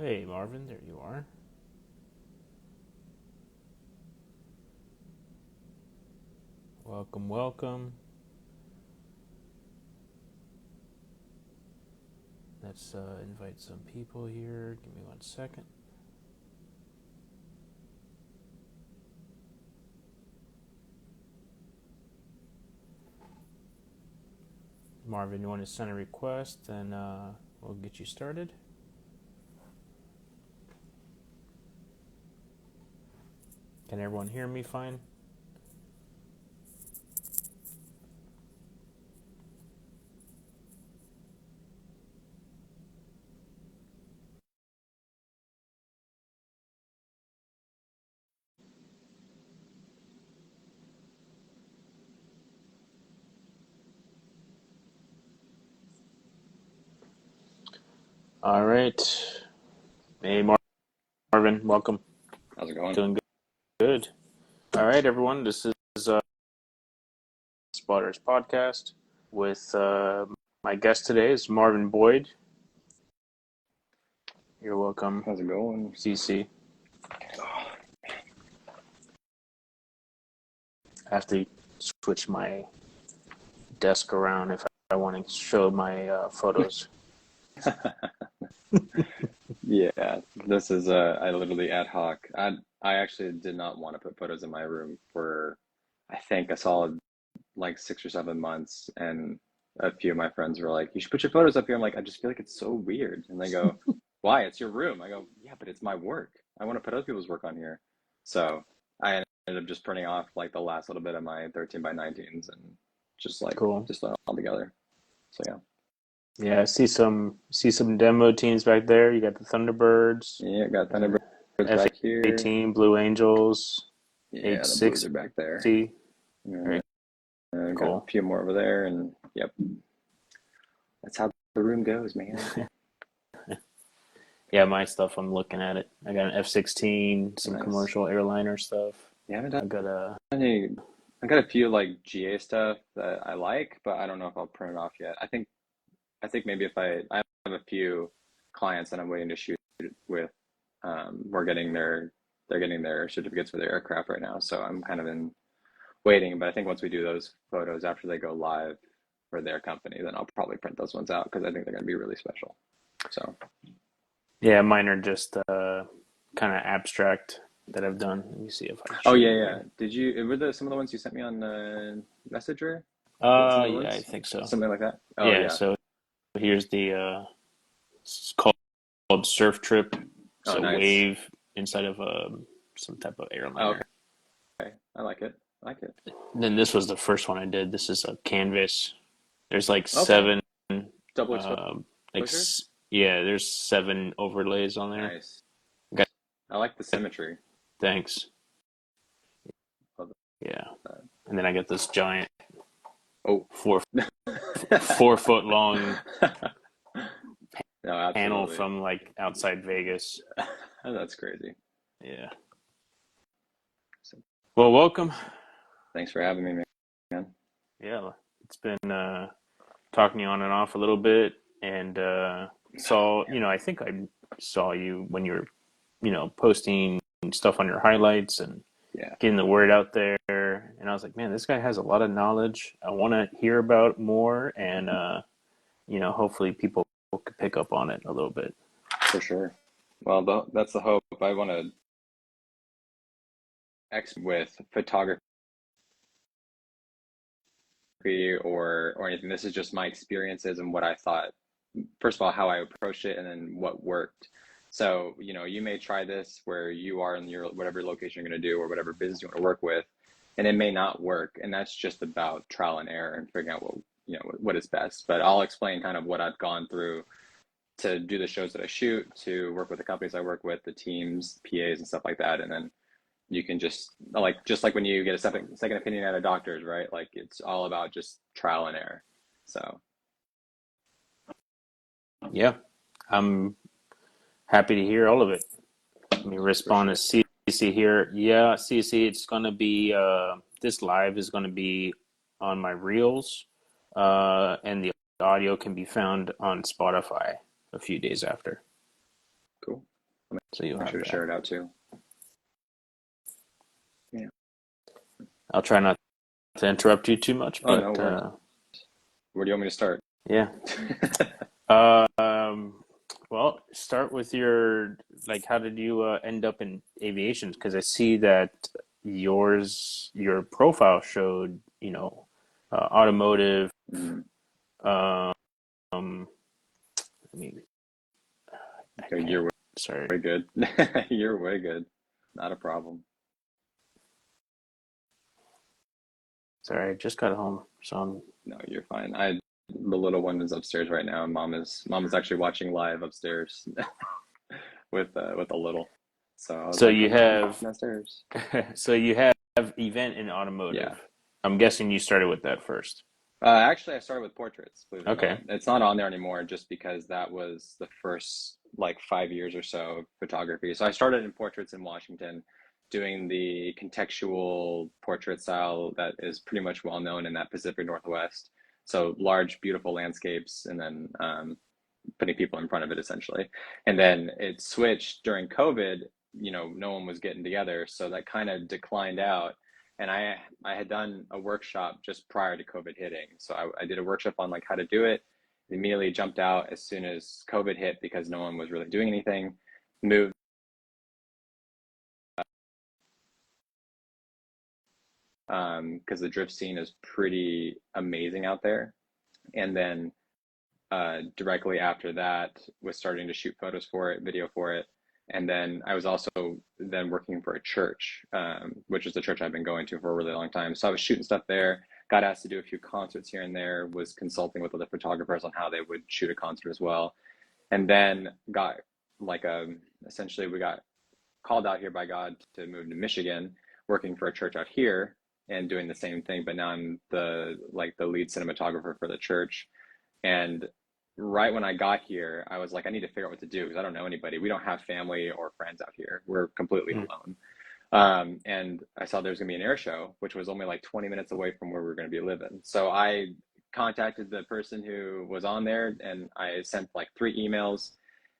Hey, Marvin, there you are. Welcome, welcome. Let's invite some people here. Give me 1 second. Marvin, you want to send a request and we'll get you started? Can everyone hear me fine? All right. Hey, Marvin, welcome. How's it going? Doing good. All right, everyone. This is Spotters Podcast with my guest today is Marvin Boyd. You're welcome, How's it going? CC. I have to switch my desk around if I want to show my photos. Yeah, this is I literally ad hoc. I actually did not want to put photos in my room for I think a solid like 6 or 7 months, and a few of my friends were like, "You should put your photos up here." I'm like, I just feel like it's so weird, and they go, "Why? It's your room." I go, "Yeah, but it's my work. I want to put other people's work on here." So I ended up just printing off like the last little bit of my 13 by 19s and Cool. just throw it all together. So yeah. Yeah, I see some demo teams back there. You got the Thunderbirds, Yeah, got Thunderbirds back here. F-18, Blue Angels, Yeah, the Blues are back there. 860. Uh, Very got a cool. few more over there, and yep, that's how the room goes, man. Yeah, my stuff, I'm looking at it. I got an F-16, some Nice. commercial airliner stuff. You haven't I got a, done any. I got a few like GA stuff that I like, but I don't know if I'll print it off yet. I think maybe if I have a few clients that I'm waiting to shoot with. We're getting they're getting their certificates for their aircraft right now, so I'm kind of in waiting. But I think once we do those photos after they go live for their company, then I'll probably print those ones out because I think they're going to be really special. So, yeah, mine are just kind of abstract that I've done. Let me see if I can oh show yeah, you yeah. here. Did you were some of the ones you sent me on Messenger? Is that some of the Yeah, I ones? think so. Something like that? Oh Yeah, yeah. so here's the, it's called Surf Trip. It's Oh a nice. wave inside of some type of Oh, airliner. okay. I like it. I like it. And then this was the first one I did. This is a canvas. There's like Okay. seven, Double um, exposure? yeah, there's 7 overlays on there. Nice. Got I like the symmetry. thanks. Love Yeah, that. and then I got this giant Oh. four 4 foot long No, panel absolutely. from like outside Vegas. That's crazy. Yeah. So, Well, welcome. thanks for having me, man. Yeah, it's been talking to you on and off a little bit, and saw I think I saw you when you were posting stuff on your highlights and Yeah, getting the word out there. And I was like, man, this guy has a lot of knowledge. I want to hear about more, and hopefully people could pick up on it a little bit. for sure. Well, that's the hope. I want to X with photography or anything. This is just my experiences and what I thought. First of all, how I approached it, and then what worked. So, you may try this where you are in your whatever location you're going to do or whatever business you want to work with, and it may not work. And that's just about trial and error and figuring out what is best. But I'll explain kind of what I've gone through to do the shows that I shoot, to work with the companies I work with, the teams, PAs, and stuff like that. And then you can just like when you get a second opinion at a doctor's, right? Like it's all about just trial and error. So Yeah, I'm happy to hear all of it. Let me for respond to sure. CC here. Yeah, CC, it's going to be, this live is going to be on my Reels, and the audio can be found on Spotify a few days after. Cool. So you'll Make have sure to that. share it out too. Yeah. I'll try not to interrupt you too much, Oh, but no worries. Where do you want me to start? yeah. Um, well, start with your like. How did you end up in aviation? Because I see that your profile showed, automotive. Mhm. Um, I mean, I Okay, can't. you're Sorry, way good. You're way good. Not a problem. sorry. I just got home, so No, you're fine. The little one is upstairs right now, and mom is actually watching live upstairs with the little. So I was so like, you come on have downstairs. so you have event in automotive. Yeah. I'm guessing you started with that first. Actually, I started with portraits, believe it or Okay. not. It's not on there anymore just because that was the first like 5 years or so of photography. So I started in portraits in Washington, doing the contextual portrait style that is pretty much well known in that Pacific Northwest. So large, beautiful landscapes, and then putting people in front of it essentially. And then it switched during COVID. No one was getting together, so that kind of declined out. And I had done a workshop just prior to COVID hitting, so I did a workshop on like how to do it. Immediately jumped out as soon as COVID hit because no one was really doing anything. Moved because the drift scene is pretty amazing out there. And then directly after that was starting to shoot photos for it, video for it. And then I was also then working for a church, which is the church I've been going to for a really long time. So I was shooting stuff there, got asked to do a few concerts here and there, was consulting with other photographers on how they would shoot a concert as well. And then got like essentially we got called out here by God to move to Michigan, working for a church out here and doing the same thing. But now I'm the lead cinematographer for the church. And right when I got here, I was like, I need to figure out what to do because I don't know anybody. We don't have family or friends out here. We're completely Mm. alone. And I saw there was going to be an air show, which was only like 20 minutes away from where we were going to be living. So I contacted the person who was on there and I sent like 3 emails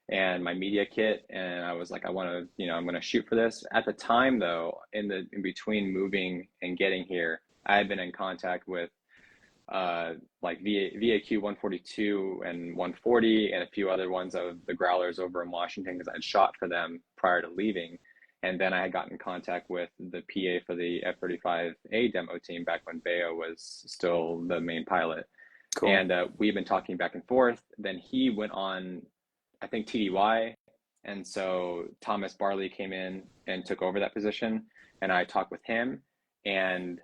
and my media kit. And I was like, I want to, I'm going to shoot for this. At the time, though, in between moving and getting here, I had been in contact with like VAQ 142 and 140 and a few other ones of the growlers over in Washington because I'd shot for them prior to leaving. And then I had gotten in contact with the PA for the F-35A demo team back when Bayo was still the main pilot. Cool. And we've been talking back and forth. Then he went on, I think, TDY. And so Thomas Barley came in and took over that position. And I talked with him and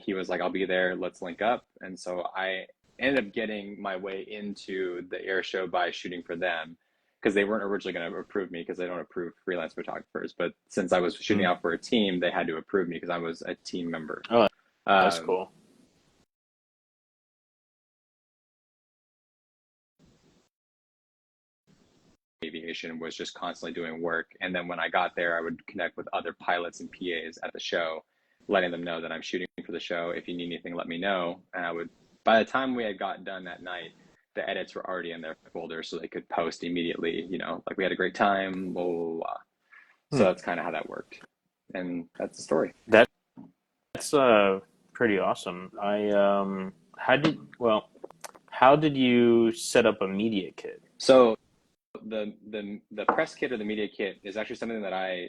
he was like, I'll be there, let's link up. And so I ended up getting my way into the air show by shooting for them because they weren't originally going to approve me because they don't approve freelance photographers. But since I was shooting Mm. out for a team, they had to approve me because I was a team member. Oh, that's Um, cool. Aviation was just constantly doing work. And then when I got there, I would connect with other pilots and PAs at the show, letting them know that I'm shooting for the show. If you need anything, let me know. And by the time we had got done that night, the edits were already in their folder so they could post immediately, like we had a great time, blah, blah, blah. So Hmm. that's kind of how that worked. And that's the story. That that's pretty awesome. How did you set up a media kit? So the press kit or the media kit is actually something that I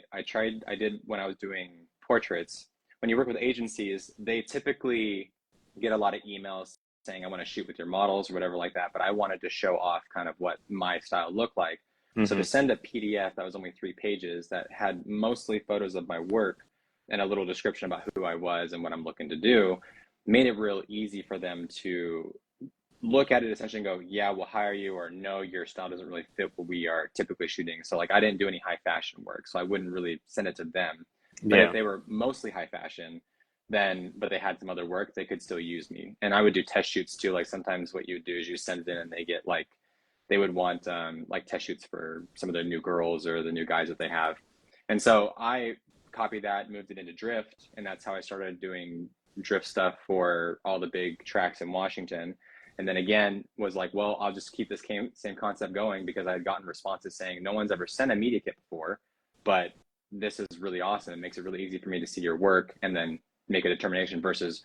did when I was doing portraits. When you work with agencies, they typically get a lot of emails saying I want to shoot with your models or whatever like that, but I wanted to show off kind of what my style looked like. So to Hmm. send a PDF that was only 3 pages that had mostly photos of my work and a little description about who I was and what I'm looking to do made it real easy for them to look at it essentially and go, yeah, we'll hire you, or no, your style doesn't really fit what we are typically shooting. So like I didn't do any high fashion work, so I wouldn't really send it to them. But if Yeah. they were mostly high fashion, but they had some other work, they could still use me. And I would do test shoots too. Like sometimes what you would do is you send it in and they would want like test shoots for some of the new girls or the new guys that they have. And so I copied that, moved it into Drift, and that's how I started doing Drift stuff for all the big tracks in Washington. And then again, was like, well, I'll just keep this same concept going because I had gotten responses saying no one's ever sent a media kit before, but this is really awesome. It makes it really easy for me to see your work and then make a determination versus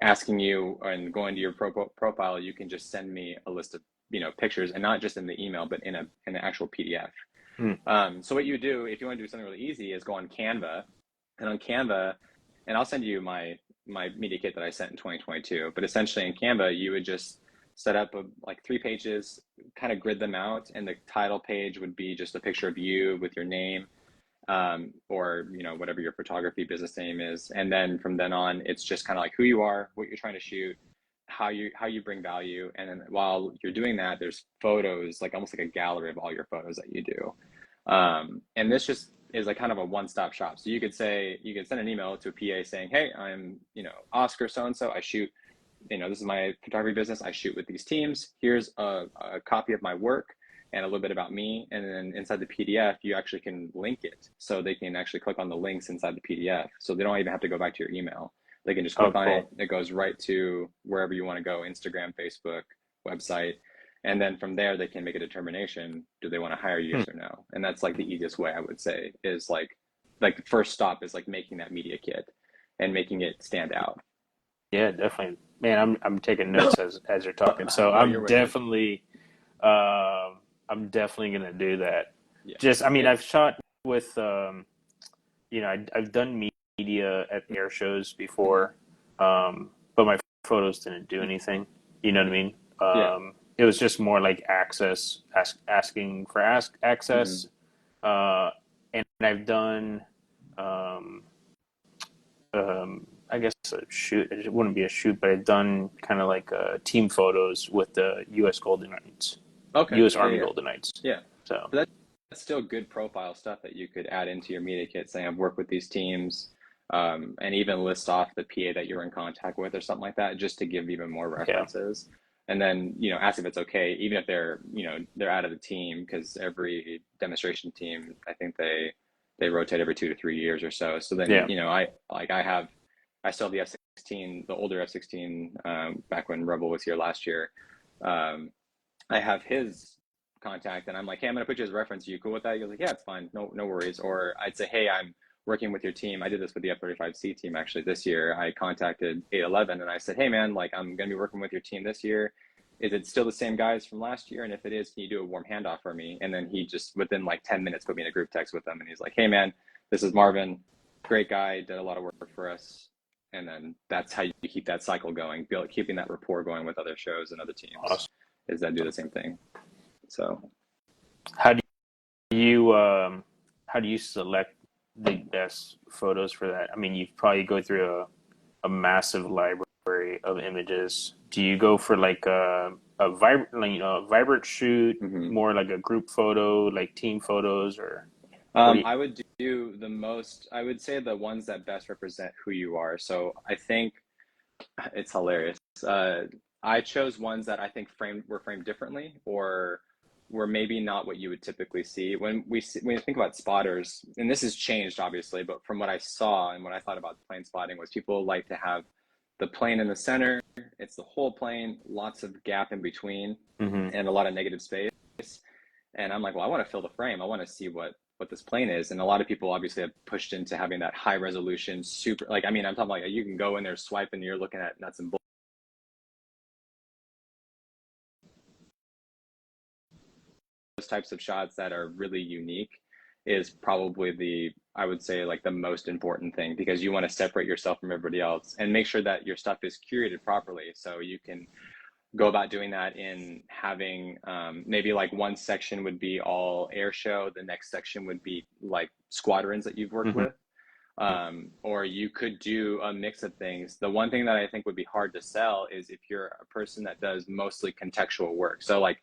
asking you and going to your profile. You can just send me a list of, pictures, and not just in the email, but in an actual PDF. Hmm. So what you do if you want to do something really easy is go on Canva, and on Canva, and I'll send you my media kit that I sent in 2022. But essentially in Canva, you would just set up like 3 pages, kind of grid them out, and the title page would be just a picture of you with your name, or whatever your photography business name is, and then from then on, it's just kind of like who you are, what you're trying to shoot, how you bring value, and then while you're doing that, there's photos, like almost like a gallery of all your photos that you do, and this just is like kind of a one-stop shop. So you could send an email to a PA saying, hey, I'm Oscar so and so, I shoot, this is my photography business, I shoot with these teams, here's a copy of my work and a little bit about me. And then inside the PDF, you actually can link it. So they can actually click on the links inside the PDF. So they don't even have to go back to your email. They can just Oh, click on it. cool. It goes right to wherever you want to go, Instagram, Facebook, website. And then from there, they can make a determination. Do they want to hire you, Hmm. yes or no? And that's like the easiest way, I would say, is like the first stop is like making that media kit and making it stand out. Yeah, definitely. Man, I'm taking notes as you're talking. So No, you're wicked. I'm definitely gonna do that. Yeah. Just, I mean, It, I've shot with, I've done media at air shows mm-hmm. before, but my photos didn't do anything. You know what I mean? Yeah. It was just more like asking for Mm-hmm. access, and I've done, um, I guess a shoot. It wouldn't be a shoot, but I've done kind of like team photos with the U.S. Golden Knights, Okay. U.S. Yeah. Army Yeah. Golden Knights. Yeah. So But that's still good profile stuff that you could add into your media kit, saying I've worked with these teams, and even list off the PA that you're in contact with or something like that, just to give even more yeah, references. And then, ask if it's okay, even if they're out of the team, because every demonstration team, I think they rotate every 2 to 3 years or so. So then, yeah. I still have the F-16, the older F-16, back when Rebel was here last year. Um, I have his contact, and I'm like, hey, I'm gonna put you as a reference. Are you cool with that? He goes like, yeah, it's fine. No worries. Or I'd say, hey, I'm working with your team. I did this with the F-35C team actually this year. I contacted 811 and I said, hey man, like I'm gonna be working with your team this year. Is it still the same guys from last year? And if it is, can you do a warm handoff for me? And then he just within like 10 minutes put me in a group text with them, and he's like, hey man, this is Marvin, great guy, did a lot of work for us. And then that's how you keep that cycle going, keeping that rapport going with other shows and other teams, Awesome. is that do the same thing. So How do you how do you select the best photos for that? I mean, you probably go through a massive library of images. Do you go for like a vibrant, like, a vibrant shoot, mhm. more like a group photo, like team photos, or what do you? I would do the most, I would say the ones that best represent who you are. So I think it's hilarious. Uh, I chose ones that I think were framed differently, or were maybe not what you would typically see when you think about spotters. And this has changed obviously, but from what I saw and what I thought about plane spotting was people like to have the plane in the center. It's the whole plane, lots of gap in between, Hmm. and a lot of negative space. And I'm like, well, I want to fill the frame. I want to see what this plane is. And a lot of people obviously have pushed into having that high resolution, super, like, I mean, I'm talking like you can go in there, swipe, and you're looking at nuts and bolts. Those types of shots that are really unique is probably I would say like the most important thing, because you want to separate yourself from everybody else and make sure that your stuff is curated properly. So you can go about doing that in having, maybe like one section would be all air show, the next section would be like squadrons that you've worked Hmm. with, or you could do a mix of things. The one thing that I think would be hard to sell is if you're a person that does mostly contextual work. So like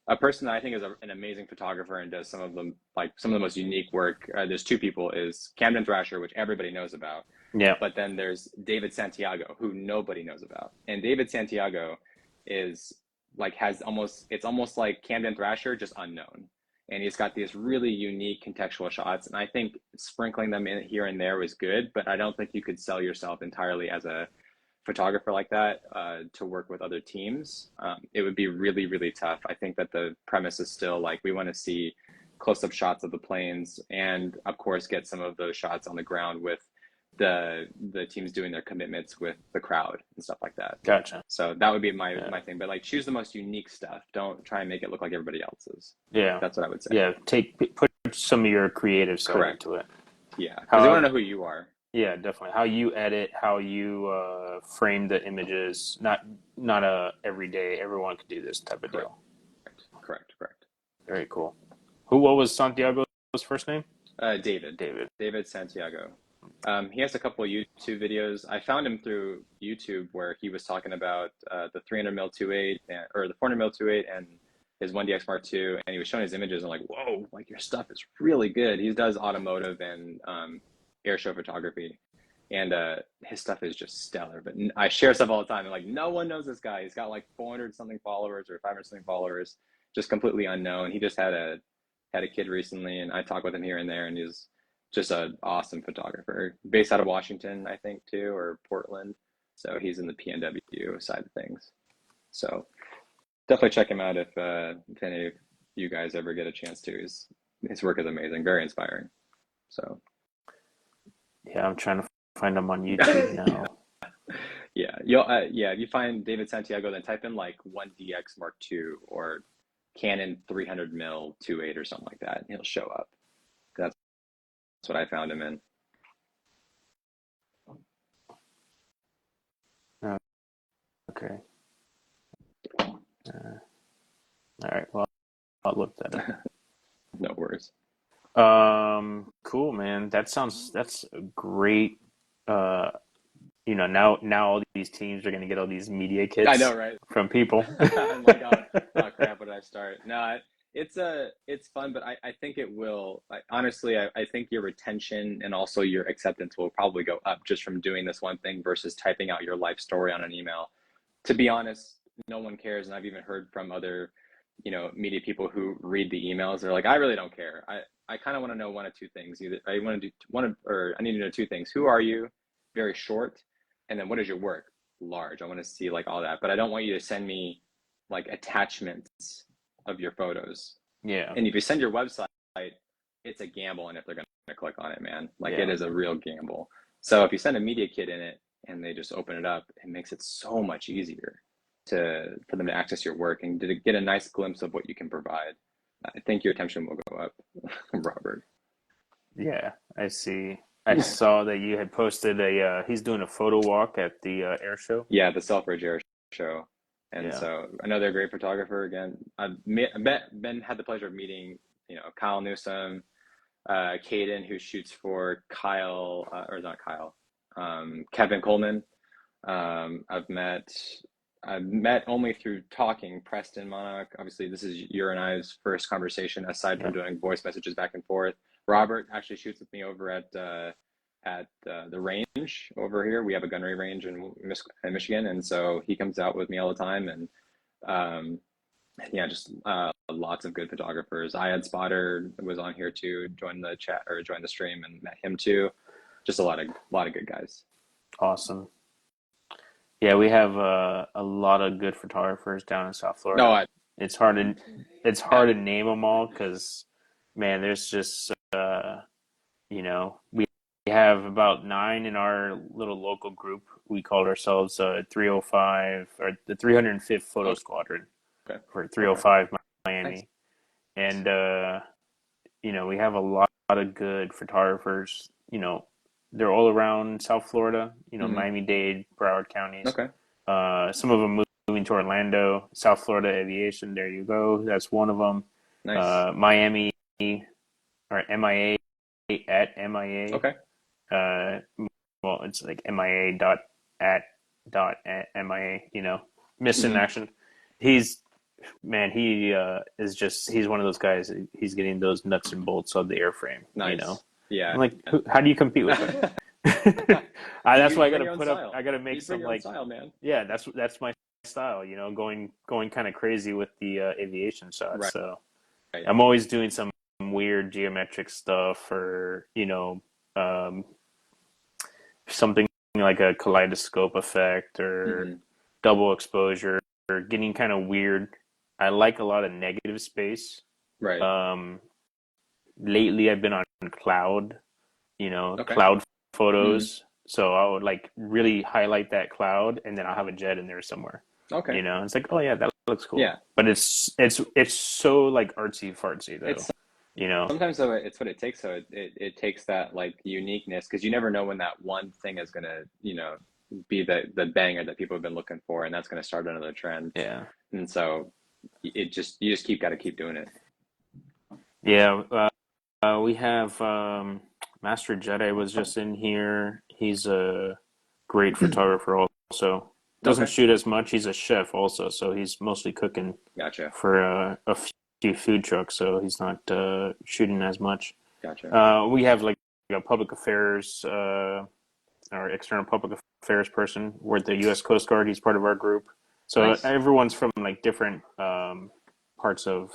a person that I think is an amazing photographer and does some of the most unique work. There's two people: is Camden Thrasher, which everybody knows about, Yeah. but then there's David Santiago, who nobody knows about. And David Santiago is like it's almost like Camden Thrasher, just unknown. And he's got these really unique contextual shots. And I think sprinkling them in here and there was good, but I don't think you could sell yourself entirely as a photographer like that to work with other teams, it would be really, really tough. I think that the premise is still like we want to see close-up shots of the planes, and of course get some of those shots on the ground with the teams doing their commitments with the crowd and stuff like that. Gotcha. So that would be my Yeah. my thing. But like choose the most unique stuff. Don't try and make it look like everybody else's. Yeah. That's what I would say. Yeah. Put some of your creative side Correct. into it. Yeah, because they want How to know who you are. Yeah, definitely. How you edit, how you frame the images. Not a everyday everyone could do this type of Correct. deal. Correct. Very cool. What was Santiago's first name? David. David. David Santiago. He has a couple of YouTube videos. I found him through YouTube where he was talking about the 300 mil 2.8 or the 400 mil 2.8 and his 1DX Mark II, and he was showing his images. And I'm like, whoa, like your stuff is really good. He does automotive and air show photography, and his stuff is just stellar. But I share stuff all the time, and like no one knows this guy. He's got like 400 something followers or 500 something followers, just completely unknown. He just had a kid recently, and I talk with him here and there, and he's just an awesome photographer, based out of Washington, I think, too, or Portland. So he's in the PNW side of things. So definitely check him out if any of you guys ever get a chance to. His work is amazing, very inspiring. So Yeah, I'm trying to find him on YouTube now. yeah, if you find David Santiago, then type in like 1DX Mark II or Canon 300 mil 2.8 or something like that, and he'll show up. That's what I found him in. Okay. All right. Well, I'll look that up. No worries. Cool, man. That's a great. Now all these teams are gonna get all these media I know, kits right? from people. I'm like, oh crap, what did I start? No, it's fun, but I think it will. Honestly, I think your retention and also your acceptance will probably go up just from doing this one thing versus typing out your life story on an email. To be honest, no one cares, and I've even heard from other, media people who read the emails. They're like, I really don't care. I kind of want to know one of two things. Either I want to do or I need to know two things. Who are you? Very short, and then what is your work? Large. I want to see like all that, but I don't want you to send me like attachments of your photos. Yeah. And if you send your website, it's a gamble, and if they're going to click on it, man, like Yeah. it is a real gamble. So if you send a media kit in it and they just open it up, it makes it so much easier for them to access your work and to get a nice glimpse of what you can provide. I think your attention will go up, Robert. Yeah, I see. I saw that you had posted he's doing a photo walk at the air show. Yeah, the Selfridge Air Show. And Yeah. so another great photographer. Again, Ben had the pleasure of meeting, Kyle Newsom, Caden, who shoots for Kyle, or not Kyle, Kevin Coleman. I've met only through talking Preston Monarch. Obviously, this is your and I's first conversation, aside from Yeah. doing voice messages back and forth. Robert actually shoots with me over at the range over here. We have a gunnery range in Michigan, and so he comes out with me all the time. And yeah, just lots of good photographers. I had Spotter was on here too, joined the chat or joined the stream, and met him too. Just a lot of good guys. Awesome. Yeah, we have a lot of good photographers down in South Florida. No, It's hard to name them all because, man, there's just we have about 9 in our little local group. We called ourselves 305 or the 305th Photo Squadron okay. for 305 Nice. Miami, and we have a lot of good photographers. They're all around South Florida. Mhm. Miami-Dade, Broward counties. Okay. Some of them moving to Orlando, South Florida Aviation. There you go. That's one of them. Nice. Miami or MIA at MIA. Okay. Well, it's like MIA dot at MIA. Missing Mhm. action. He is he's one of those guys. He's getting those nuts and bolts of the airframe. Nice. Yeah. I'm like, how do you compete with him? That's why I got to put up. Style. I got to make You some bring your own style, man. Yeah, that's my style. Going kind of crazy with the aviation shots. Right. So Right. I'm always doing some weird geometric stuff, or something like a kaleidoscope effect or Hmm. double exposure or getting kind of weird. I like a lot of negative space. Right. Um, lately I've been on cloud, Okay. cloud Hmm. photos. So I would like really highlight that cloud and then I'll have a jet in there somewhere. Okay. It's like, oh yeah, that looks cool. Yeah. But it's so like artsy fartsy though, It's you know. sometimes though it's what it takes. So it takes that like uniqueness because you never know when that one thing is gonna, be the banger that people have been looking for, and that's gonna start another trend. Yeah. And so you just keep got to keep doing it. Yeah, we have Master Jedi was just in here. He's a great photographer also. Doesn't Okay. shoot as much. He's a chef also, so he's mostly cooking Gotcha. for a few food trucks, so he's not shooting as much. Gotcha. We have like a public affairs our external public affairs person. We're at the U.S. Coast Guard. He's part of our group. So Nice. everyone's from like different parts of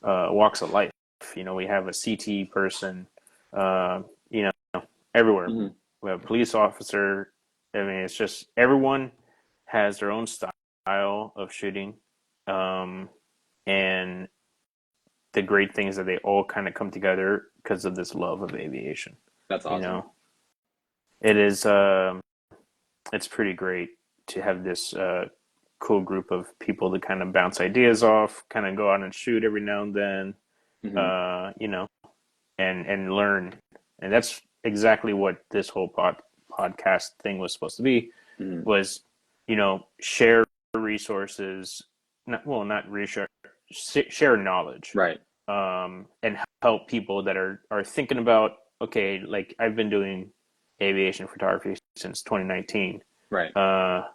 walks of life. We have a CT person, uh, you know, everywhere. Hmm. We have a police officer. I mean, it's just everyone has their own style of shooting. Um, and the great thing is that they all kind of come together because of this love of aviation. That's You awesome. know, it is, it's pretty great to have this cool group of people to kind of bounce ideas off, kind of go out and shoot every now and then, Hmm. uh, you know, and learn. And that's exactly what this whole podcast thing was supposed to be Hmm. was, share resources, not reshare, share knowledge, Right. and help people that are thinking about, okay, like I've been doing aviation photography since 2019. Right. Uh,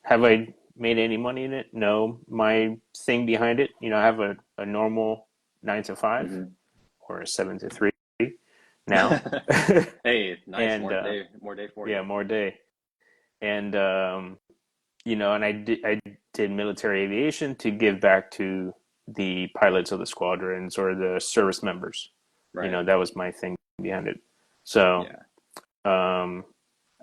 have I made any money in it? No. My thing behind it, I have a normal 9 to 5 Hmm. or a 7 to 3 now. Hey, nice. And More day for yeah, you. more day. And and I did military aviation to give back to the pilots of the squadrons or the service members. Right. That was my thing behind it. So Yeah. um,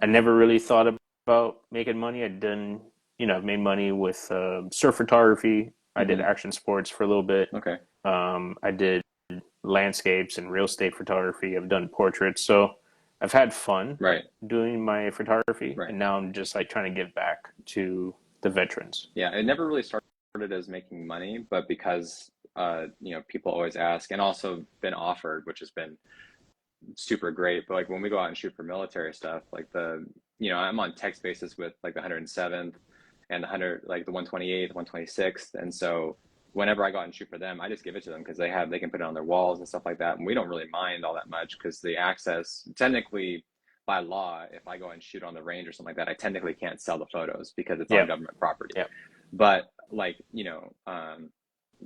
I never really thought about making money. I've made money with surf photography. I did Hmm. action sports for a little bit. Okay. I did landscapes and real estate photography. I've done portraits. So I've had fun Right. doing my photography, Right. and now I'm just like trying to give back to the veterans. Yeah. It never really started as making money, but because people always ask and also been offered, which has been super great. But like when we go out and shoot for military stuff, like I'm on text basis with like the 107th and the 100, like the 128th, 126th. And so whenever I go out and shoot for them, I just give it to them because they can put it on their walls and stuff like that. And we don't really mind all that much because the access, technically by law, if I go and shoot on the range or something like that, I technically can't sell the photos because it's on Yep, government property. yep, But like,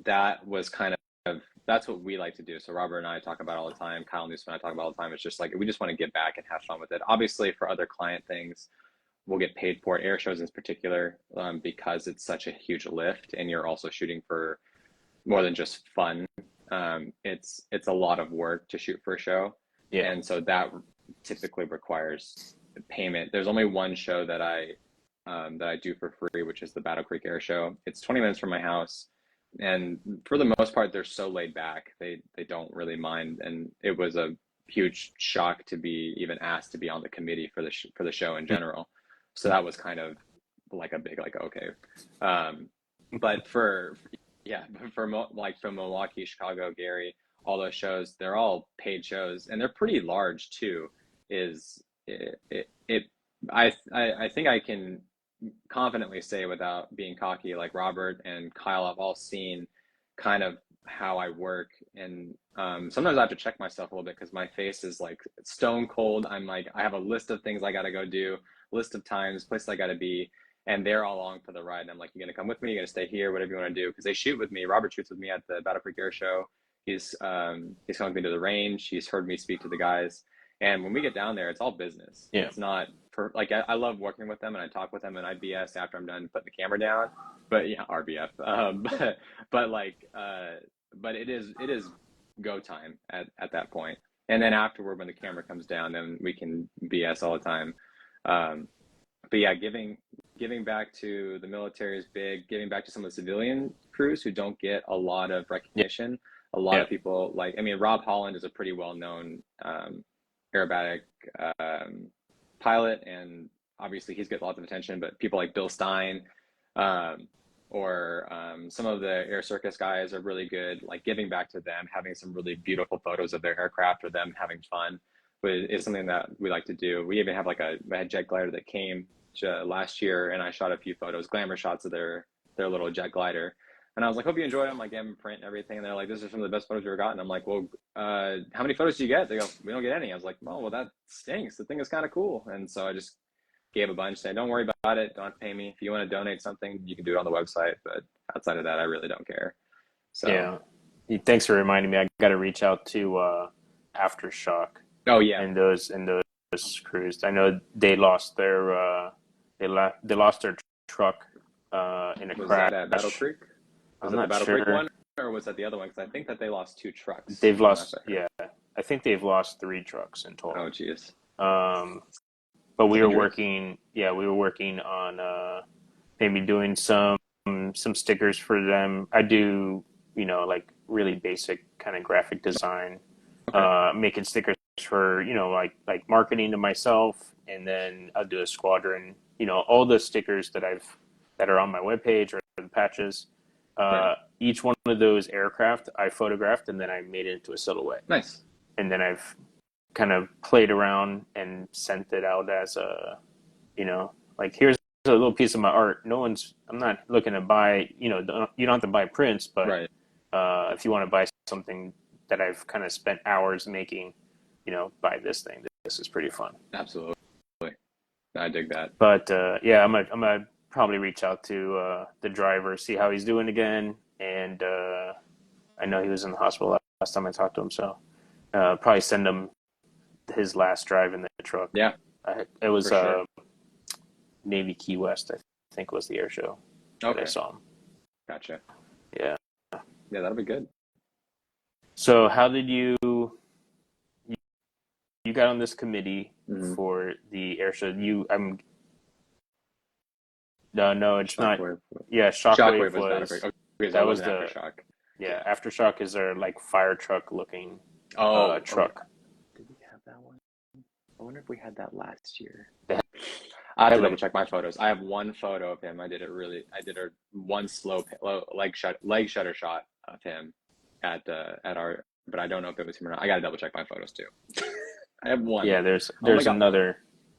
that was kind of that's what we like to do. So Robert and I talk about all the time. Kyle Newsom and I talk about all the time. It's just like we just want to get back and have fun with it. Obviously, for other client things, we'll get paid for it. Air shows in particular, because it's such a huge lift, and you're also shooting for more than just fun. It's a lot of work to shoot for a show, yeah, and so that typically requires payment. There's only one show that I do for free, which is the Battle Creek Air Show. It's 20 minutes from my house, and for the most part, they're so laid back. They don't really mind, and it was a huge shock to be even asked to be on the committee for for the show in general. So that was kind of like a big like okay, but for yeah, but for like from Milwaukee, Chicago, Gary, all those shows, they're all paid shows, and they're pretty large too. Is it I think I can confidently say without being cocky, like Robert and Kyle have all seen kind of how I work. And sometimes I have to check myself a little bit because my face is like stone cold. I'm like, I have a list of things I got to go do, list of times, places I got to be. And they're all along for the ride. And I'm like, you're going to come with me? You're going to stay here? Whatever you want to do. Because they shoot with me. Robert shoots with me at the Battle Creek Air Show. He's coming with me to the range. He's heard me speak to the guys. And when we get down there, it's all business. yeah. It's not for like I love working with them and I talk with them and I BS after I'm done putting the camera down. But yeah, RBF. But like but it is go time at that point. And then afterward when the camera comes down, then we can BS all the time. But yeah, giving back to the military is big. Giving back to some of the civilian crews who don't get a lot of Yeah. recognition. A lot Yeah. of people I mean, Rob Holland is a pretty well known aerobatic pilot, and obviously he's got lots of attention. But people like Bill Stein, um, or some of the air circus guys are really good. Like giving back to them, having some really beautiful photos of their aircraft or them having fun is something that we like to do. We even have like a jet glider that came last year, and I shot a few photos, glamour shots of their little jet glider. And I was like, hope you enjoy them. Like, gave them print and everything. And they're like, this is some of the best photos we've ever gotten. I'm like, well, how many photos do you get? They go, we don't get any. I was like, oh, well, that stinks. The thing is kind of cool. And so I just gave a bunch, saying, don't worry about it. Don't pay me. If you want to donate something, you can do it on the website. But outside of that, I really don't care. So, Yeah. Thanks for reminding me. I got to reach out to Aftershock oh, yeah. and those crews. I know they lost their they lost their truck in a Was that at Battle crash. Creek? Was I'm that the not Battle Creek sure. one, or was that the other one? Because I think that they lost two trucks They've from the last lost, I heard. yeah. I think they've lost three trucks in Oh, total. geez. Um, but we were Dangerous. working, yeah, we were working on maybe doing some stickers for them. I do, like really basic kind of graphic design, Okay. making stickers for, like marketing to myself, and then I'll do a squadron, all the stickers that are on my webpage or the patches. Right. Each one of those aircraft I photographed and then I made it into a silhouette. Nice. And then I've kind of played around and sent it out as like here's a little piece of my art. I'm not looking to buy, you don't have to buy prints, but Right. if you want to buy something that I've kind of spent hours making, buy this thing. This is pretty fun. Absolutely. I dig that. But yeah, I'm gonna probably reach out to the driver, see how he's doing again, and I know he was in the hospital last time I talked to him, so probably send him his last drive in the truck. Yeah, It was for sure. Navy Key West, I think, was the air show that I Okay. saw him. Gotcha. Yeah. Yeah, that'll be good. So how did you got on this committee Mm-hmm. for the air show? No, it's not. Shockwave. Yeah, Shockwave Shockwave was Battle Creek. was Okay, because that that was wasn't the Aftershock. yeah. Aftershock is their like fire truck looking Oh, okay. truck. Did we have that one? I wonder if we had that last year. They I have to have double a check my photos. I have one photo of him. I did a one leg shutter shot of him at our, but I don't know if it was him or not. I got to double check my photos too. I have one. yeah. I only There's got one. another.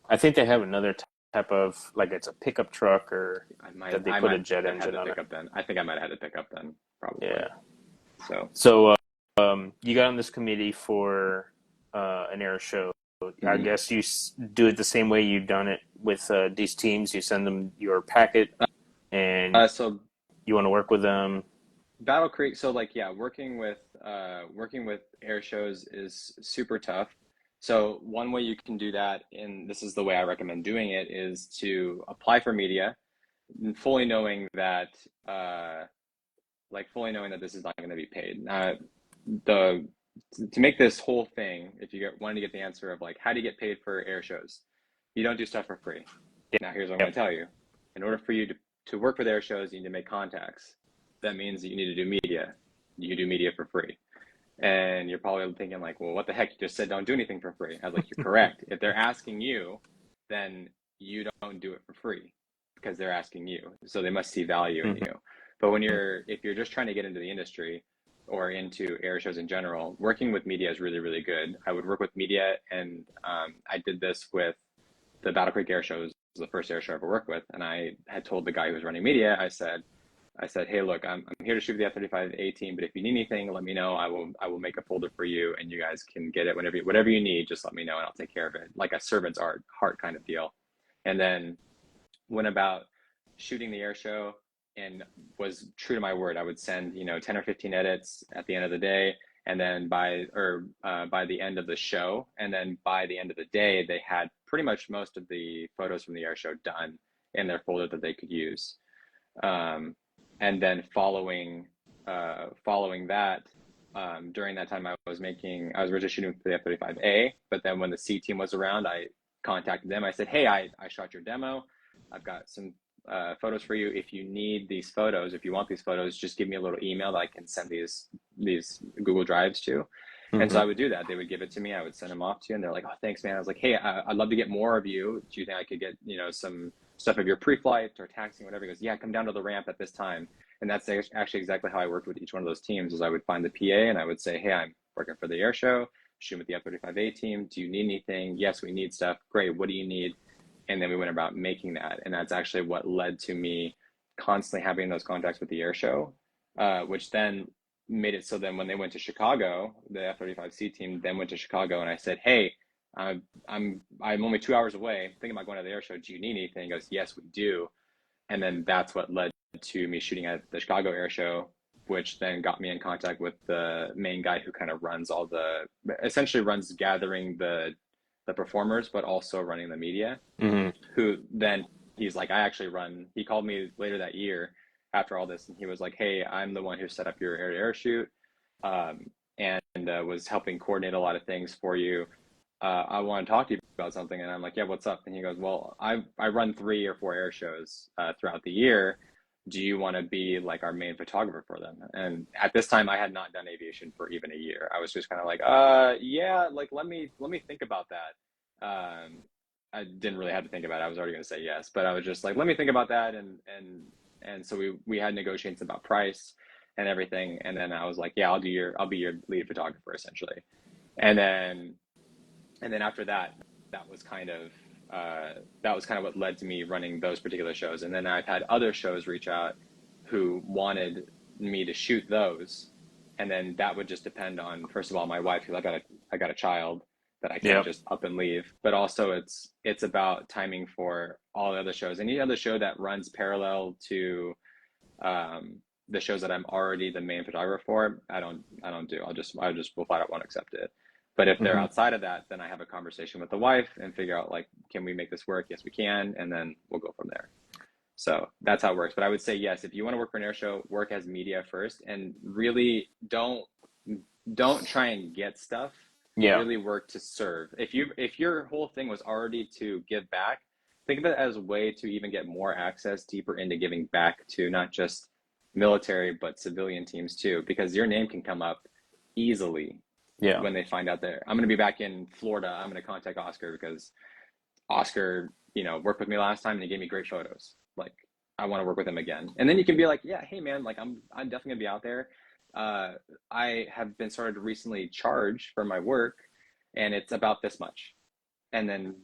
I think they have another type of like it's a pickup truck or that they I put might a jet have had engine to on pick it. up then. I think I might have had to pick up then, probably. Yeah. So, So you got on this committee for an air show. I mhm. guess you do it the same way you've done it with these teams. You send them your packet, and So you want to work with them. Battle Creek, so like yeah, working with air shows is super tough. So one way you can do that, and this is the way I recommend doing it, is to apply for media, fully knowing that fully knowing that this is not going to be paid. The to make this whole thing, if you wanting to get the answer of like how do you get paid for air shows, you don't do stuff for free. Now here's what I'm going Yep. to tell you. In order for you to work with air shows, you need to make contacts. That means that you need to do media. You do media for free. And you're probably thinking like, well, what the heck? You just said don't do anything for free. I was like, you're correct. If they're asking you, then you don't do it for free because they're asking you. So they must see value in Mm-hmm. you. But if you're just trying to get into the industry or into air shows in general, working with media is really, really good. I would work with media, and I did this with the Battle Creek Air Show. Was the first air show I ever worked with, and I had told the guy who was running media, I said, hey, look, I'm here to shoot the F-35A team, but if you need anything, let me know. I will make a folder for you, and you guys can get it whatever you need. Just let me know, and I'll take care of it, like a servant's heart kind of deal. And then went about shooting the air show and was true to my word. I would send 10 or 15 edits at the end of the day, and then by the end of the show, and then by the end of the day, they had pretty much most of the photos from the air show done in their folder that they could use. And then following that, during that time, I was originally shooting for the F-35A, but then when the C team was around, I contacted them. I said, hey, I shot your demo. I've got some photos for you. If you need these photos, if you want these photos, just give me a little email that I can send these Google Drives to. And so Mm-hmm. I would do that. They would give it to me. I would send them off to you, and they're like, "Oh, thanks, man." I was like, "Hey, I'd love to get more of you. Do you think I could get, some stuff of your pre-flight or taxi, whatever?" He goes, "Yeah, come down to the ramp at this time." And that's actually exactly how I worked with each one of those teams. Is I would find the PA and I would say, "Hey, I'm working for the air show, shooting with the F-35A team. Do you need anything? Yes, we need stuff. Great. What do you need?" And then we went about making that, and that's actually what led to me constantly having those contacts with the air show, which then made it so then when they went to Chicago, the F-35C team then went to Chicago, and I said, "Hey, I'm only 2 hours away. Thinking about going to the air show. Do you need anything?" He goes, "Yes, we do." And then that's what led to me shooting at the Chicago Air Show, which then got me in contact with the main guy who kind of runs essentially runs gathering the performers, but also running the media. Mm-hmm. Who then he's like, he called me later that year after all this, and he was like, "Hey, I'm the one who set up your air-to-air shoot, and was helping coordinate a lot of things for you. I want to talk to you about something." And I'm like, "Yeah, what's up?" And he goes, "Well, I run 3 or 4 air shows throughout the year. Do you want to be like our main photographer for them?" And at this time, I had not done aviation for even a year. I was just kind of like, yeah, like let me think about that." I didn't really have to think about it. I was already going to say yes, but I was just like, let me think about that. And so we had negotiations about price and everything. And then I was like, yeah, I'll be your lead photographer essentially. And then, and then after that, that was kind of, that was kind of what led to me running those particular shows. And then I've had other shows reach out who wanted me to shoot those. And then that would just depend on, first of all, my wife, because I got a child that I can't Yep. just up and leave. But also it's about timing for all the other shows. Any other show that runs parallel to the shows that I'm already the main photographer for, I don't do. I just will flat out won't accept it. But if they're Mm-hmm. outside of that, then I have a conversation with the wife and figure out like, can we make this work? Yes, we can, and then we'll go from there. So that's how it works. But I would say yes, if you want to work for an air show, work as media first, and really don't try and get stuff. Yeah. Really work to serve. If your whole thing was already to give back, think of it as a way to even get more access deeper into giving back to not just military but civilian teams too, because your name can come up easily Yeah. when they find out there. I'm going to be back in Florida. I'm going to contact Oscar because Oscar, worked with me last time and he gave me great photos. Like, I want to work with him again. And then you can be like, yeah, hey man, like I'm definitely gonna be out there. I have been started to recently charge for my work, and it's about this much. And then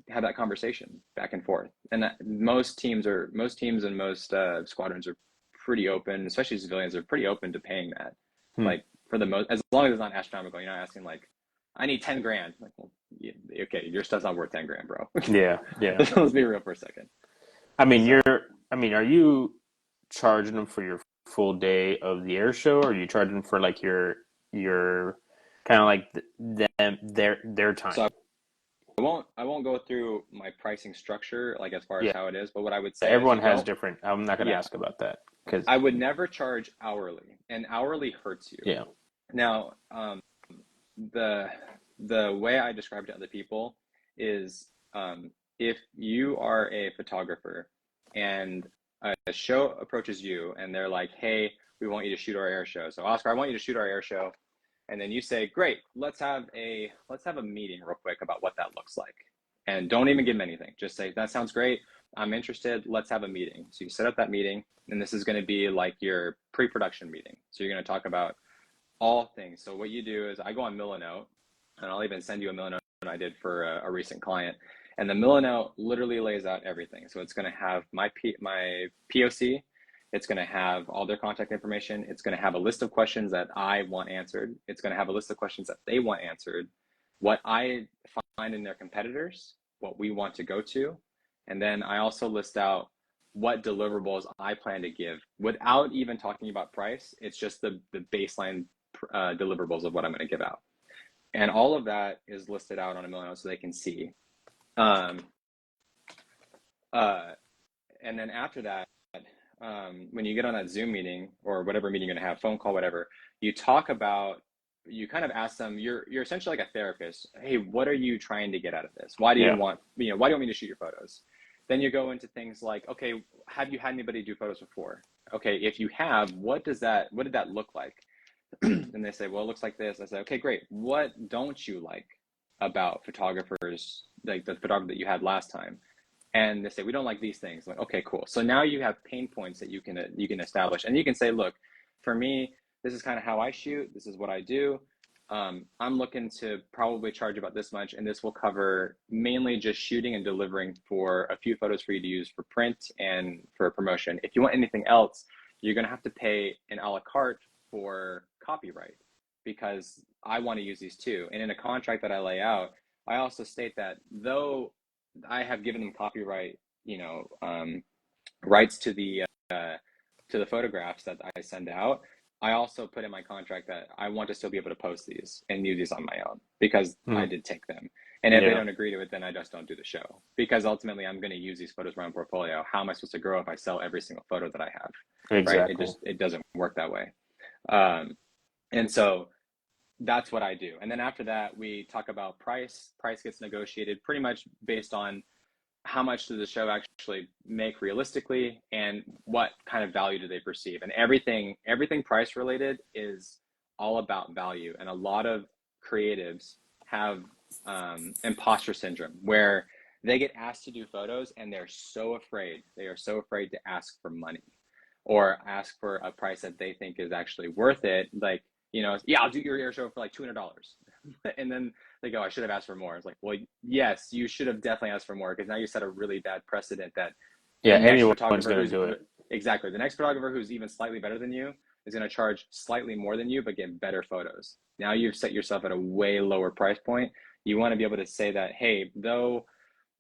have that conversation back and forth. And most teams and most squadrons are pretty open, especially civilians are pretty open to paying that. Hmm. Like for the most, as long as it's not astronomical, you're not asking like, I need 10 grand. Like, well, yeah, okay, your stuff's not worth 10 grand, bro. Yeah. Yeah. Let's be real for a second. I mean, So, are you charging them for your full day of the air show, or are you charging for like your kind of like their so time? I won't go through my pricing structure, like as far as Yeah. how it is, but what I would say is Everyone has different. I'm not going to yeah, ask about that because I would never charge hourly, and hourly hurts you. yeah. Now, the way I describe it to other people is if you are a photographer and a show approaches you and they're like, "Hey, we want you to shoot our air show." So, Oscar, I want you to shoot our air show, and then you say, "Great, let's have a meeting real quick about what that looks like." And don't even give them anything. Just say, "That sounds great. I'm interested. Let's have a meeting." So you set up that meeting, and this is going to be like your pre-production meeting. So you're going to talk about all things. So what you do is I go on Milanote, and I'll even send you a Milanote I did for a recent client. And the Milanote literally lays out everything. So it's going to have my POC. It's going to have all their contact information. It's going to have a list of questions that I want answered. It's going to have a list of questions that they want answered, what I find in their competitors, what we want to go to. And then I also list out what deliverables I plan to give without even talking about price. It's just the baseline deliverables of what I'm going to give out. And all of that is listed out on a Milano so they can see. Um, uh, and then after that, when you get on that Zoom meeting or whatever meeting you're going to have, phone call, whatever, you talk about you kind of ask them, you're essentially like a therapist. Hey, what are you trying to get out of this? Why do you Yeah. want, why do you want me to shoot your photos? Then you go into things like, okay, have you had anybody do photos before? Okay, if you have, what did that look like? And they say, well, it looks like this. I say, okay, great. What don't you like about photographers, like the photographer that you had last time? And they say, we don't like these things. I'm like, okay, cool. So now you have pain points that you can establish, and you can say, look, for me, this is kind of how I shoot. This is what I do. I'm looking to probably charge about this much, and this will cover mainly just shooting and delivering for a few photos for you to use for print and for promotion. If you want anything else, you're going to have to pay an a la carte for copyright, because I want to use these too. And in a contract that I lay out, I also state that though I have given them copyright, rights to the photographs that I send out, I also put in my contract that I want to still be able to post these and use these on my own, because I Hmm. did take them. And if they Yeah. don't agree to it, then I just don't do the show, because ultimately I'm going to use these photos for my own portfolio. How am I supposed to grow if I sell every single photo that I have? Right? Exactly. It doesn't work that way. Um, and so that's what I do. And then after that, we talk about price. Price gets negotiated pretty much based on how much does the show actually make realistically, and what kind of value do they perceive. And everything price related is all about value. And a lot of creatives have imposter syndrome, where they get asked to do photos and they are so afraid to ask for money or ask for a price that they think is actually worth it. Like, yeah, I'll do your air show for like $200. And then they go, I should have asked for more. It's like, well, yes, you should have definitely asked for more, because now you set a really bad precedent that Yeah. the next Anyone's photographer gonna who's do it. exactly the next photographer who's even slightly better than you is going to charge slightly more than you, but get better photos. Now you've set yourself at a way lower price point. You want to be able to say that, hey, though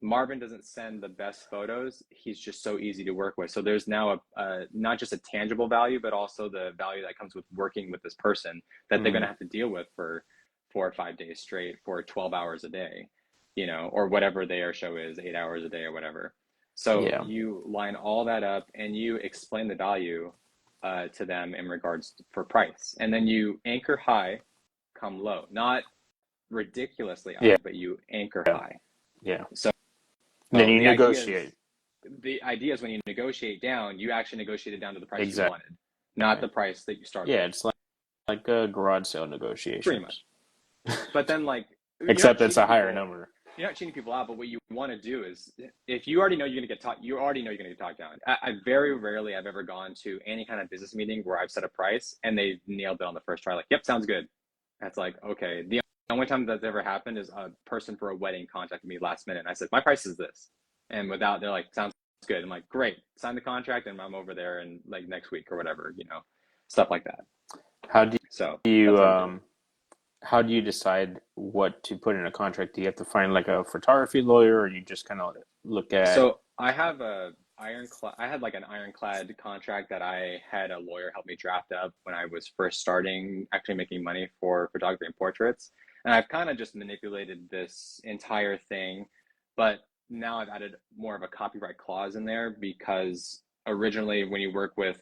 Marvin doesn't send the best photos, he's just so easy to work with. So there's now a not just a tangible value, but also the value that comes with working with this person that they're going Hmm. to have to deal with for 4 or 5 days straight for 12 hours a day, or whatever their show is, 8 hours a day or whatever. So Yeah. you line all that up and you explain the value to them in regards for price. And then you anchor high, come low, not ridiculously Yeah. high, but you anchor Yeah. high. Yeah. So And then you the idea is negotiate. when you negotiate down, you actually negotiate it down to the price you Exactly. wanted, not the price that you started Yeah. with. It's like garage sale Pretty much. negotiations, But then, like, except it's a higher number. you're not cheating people out, but what you want to do is, if you already know you're going to get talked, you already know you're going to get talked down. I very rarely I've ever gone to any kind of business meeting where I've set a price and they nailed it on the first try. Like, yep, sounds good. That's like, okay. The only time that's ever happened is a person for a wedding contacted me last minute, and I said, my price is this. And without, they're like, sounds good. I'm like, great, sign the contract, and I'm over there and like next week or whatever, stuff like that. How do So that's you what I'm doing. how do you decide what to put in a contract? Do you have to find like a photography lawyer, or you just kind of look at? So I have I had like an ironclad contract that I had a lawyer help me draft up when I was first starting actually making money for photography and portraits. And I've kind of just manipulated this entire thing, but now I've added more of a copyright clause in there, because originally when you work with,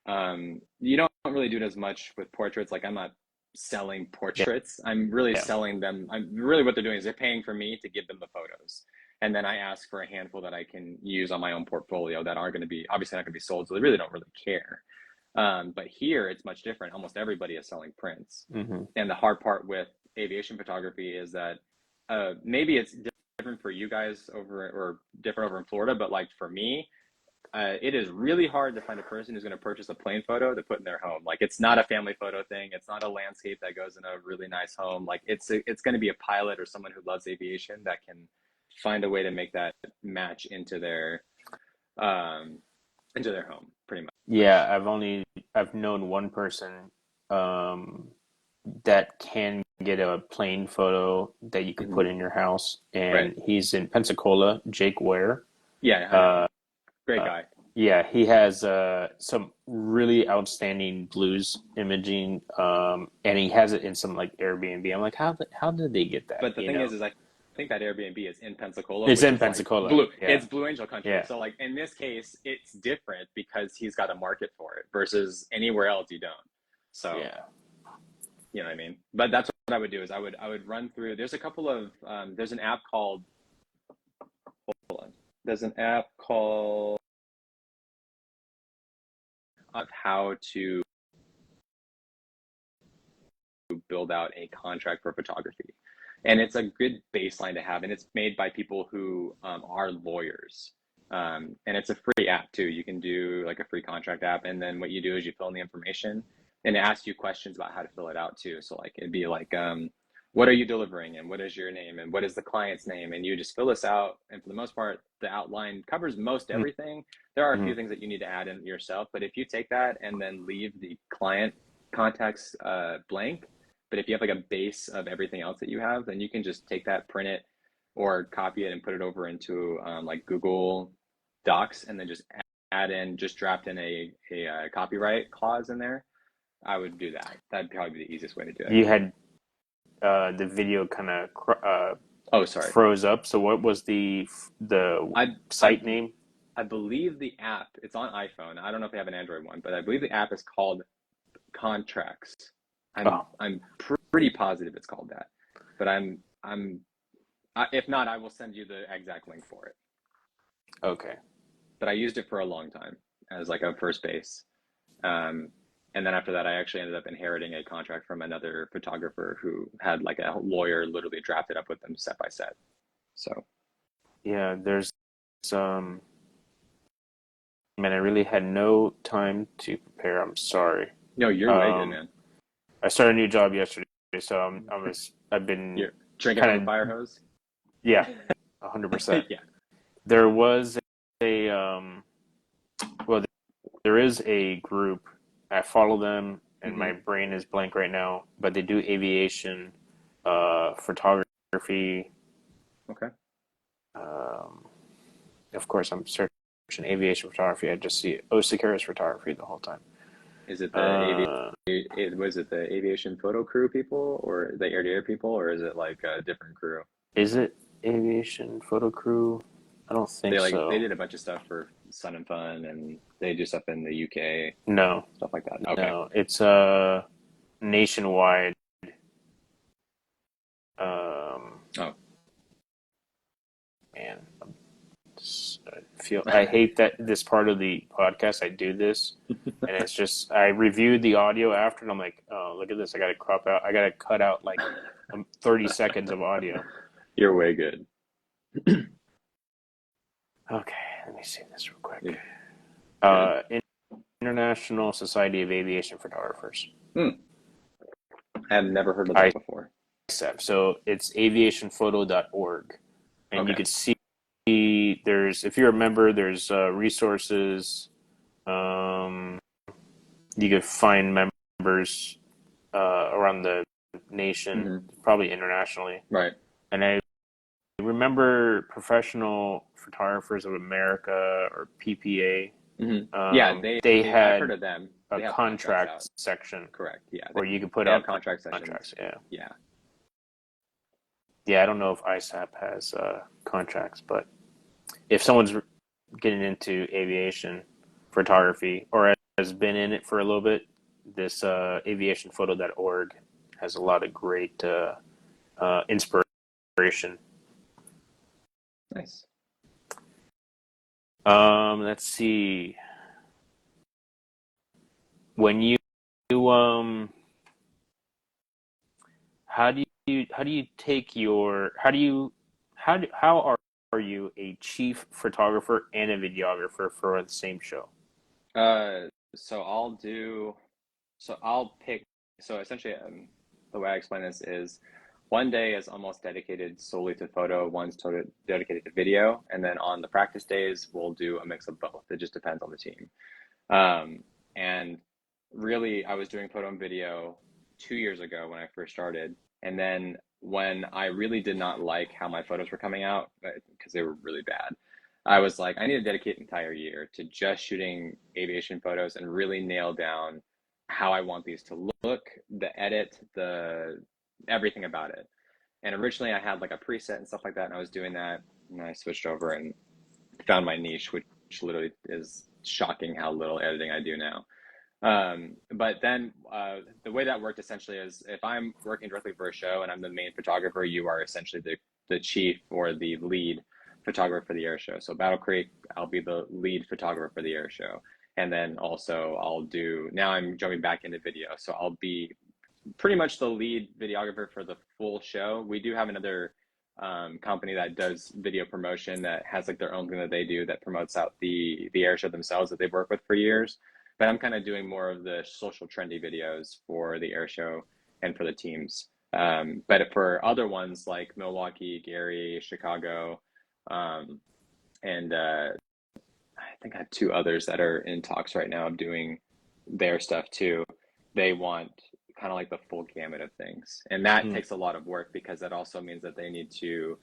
you don't really do it as much with portraits. Like, I'm not selling Yeah, portraits. I'm really yeah, selling them. I'm really, what they're doing is they're paying for me to give them the photos. And then I ask for a handful that I can use on my own portfolio that aren't going to be, obviously not going to be sold. So they really don't really care. But here it's much different. Almost everybody is selling prints. hmm, And the hard part with aviation photography is that maybe it's different for you guys over, or different over in Florida, but like for me, it is really hard to find a person who's going to purchase a plane photo to put in their home. Like, it's not a family photo thing. It's not a landscape that goes in a really nice home. Like, it's going to be a pilot or someone who loves aviation that can find a way to make that match um, into their home, pretty yeah. much. I've known one person um, that can get a plain photo that you could Hmm. put in your house, Right. and he's in Pensacola. Jake Ware. Yeah, I know him. Uh, Great guy. yeah, he has some really outstanding blues imaging, and he has it in some like Airbnb. I'm like, how did they get that? But the thing is I think that Airbnb is in Pensacola, It's which in is like Pensacola. Yeah, it's Blue Angel country. yeah, So like in this case, it's different because he's got a market for it versus anywhere else you don't. So yeah. You know what I mean? But that's what I would do is I would run through. There's a couple of there's an app called hold on. There's an app called of how to build out a contract for photography. And it's a good baseline to have. And it's made by people who are lawyers. And it's a free app too. You can do like a free contract app. And then what you do is you fill in the information and it asks you questions about how to fill it out too. So like it'd be like, what are you delivering and what is your name and what is the client's name? And you just fill this out. And for the most part, the outline covers most everything. There are a few Mm-hmm. things that you need to add in yourself. But if you take that and then leave the client contacts blank, but if you have like a base of everything else that you have, then you can just take that, print it, or copy it and put it over into like Google Docs, and then just add in, just draft in a copyright clause in there. I would do that. That'd probably be the easiest way to do it. You had the video kind of Oh, sorry. froze up. So what was the I I site name? I believe the app. It's on iPhone. I don't know if they have an Android one, but I believe the app is called Contracts. I'm Oh, I'm pretty positive it's called that, but if not, I will send you the exact link for it. okay. But I used it for a long time as like a first base. Um, and then after that, I actually ended up inheriting a contract from another photographer who had like a lawyer literally draft it up with them set by set. So, Yeah, there's um man, I really had no time to prepare. I'm sorry. no, you're way good, Um, man. I started a new job yesterday, so I've been You're drinking from a kind fire of hose. yeah, 100%. Yeah. There was a well, there is a group. I follow them, and Hmm. my brain is blank right now. But they do aviation, photography. Okay. Um, of course, I'm searching aviation photography. I just see Osakaris photography the whole time. Is it Uh, was it the aviation photo crew people or the air to air people, or is it like a different crew? is it aviation photo crew? I don't think They so. did a bunch of stuff for Sun and Fun, and they do stuff in the UK, No, stuff like that. Okay. no. It's nationwide. Um, Oh. man, I hate that this part of the podcast I do this, and it's just I reviewed the audio after, and I'm like, oh, look at this. I got to crop out. I got to cut out like 30 seconds of audio. You're way good. Okay, let me see this real quick. You're good. Uh, International Society of Aviation Photographers. Hmm. I have never heard of that before. ISAP. So it's aviationphoto.org, and you Okay. could see there's if you're a member, there's resources. Um, you could find members around the nation, Hmm. probably internationally. Right. And I remember Professional Photographers of America or PPA. Hmm. Yeah, They I've heard had of them. a They have contracts contract out. section Correct. Yeah. where you could put They have up contract sessions. contracts. Yeah, Yeah. yeah. I don't know if ISAP has contracts, but if someone's getting into aviation photography or has been in it for a little bit, this aviationphoto.org has a lot of great inspiration. Nice. Let's see. When you how do you take your how are you a chief photographer and a videographer for the same show? Uh, so I'll pick. So essentially, the way I explain this is one day is almost dedicated solely to photo, one's dedicated to video, and then on the practice days, we'll do a mix of both. It just depends on the team. And really, I was doing photo and video 2 years ago when I first started. And then when I really did not like how my photos were coming out, because they were really bad, I was like, I need to dedicate an entire year to just shooting aviation photos and really nail down how I want these to look, the edit, the everything about it. And originally I had like a preset and stuff like that, and I was doing that, and I switched over and found my niche, which literally is shocking how little editing I do now. But then the way that worked essentially is if I'm working directly for a show and I'm the main photographer, you are essentially the chief or the lead photographer for the air show. So Battle Creek, I'll be the lead photographer for the air show. And then also now I'm jumping back into video. So I'll be pretty much the lead videographer for the full show. We do have another company that does video promotion that has like their own thing that they do that promotes out the air show themselves that they've worked with for years. But I'm kind of doing more of the social trendy videos for the air show and for the teams. But for other ones like Milwaukee, Gary, Chicago, um, and I think I have two others that are in talks right now of doing their stuff too. They want kind of like the full gamut of things. And that Hmm. takes a lot of work because that also means that they need to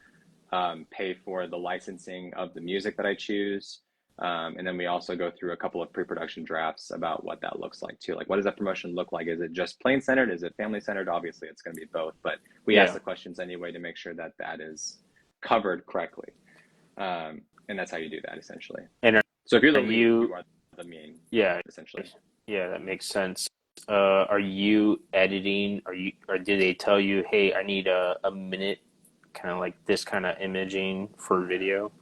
pay for the licensing of the music that I choose. And then we also go through a couple of pre-production drafts about what that looks like too. Like, what does that promotion look like? Is it just plain centered? Is it family centered? Obviously, it's going to be both, but we ask Yeah. the questions anyway to make sure that that is covered correctly. And that's how you do that essentially. And So if you're the are lead, you? you are the main, Yeah. essentially. Yeah, that makes sense. Are you editing? Or did they tell you, hey, I need a minute, kind of like this kind of imaging for video?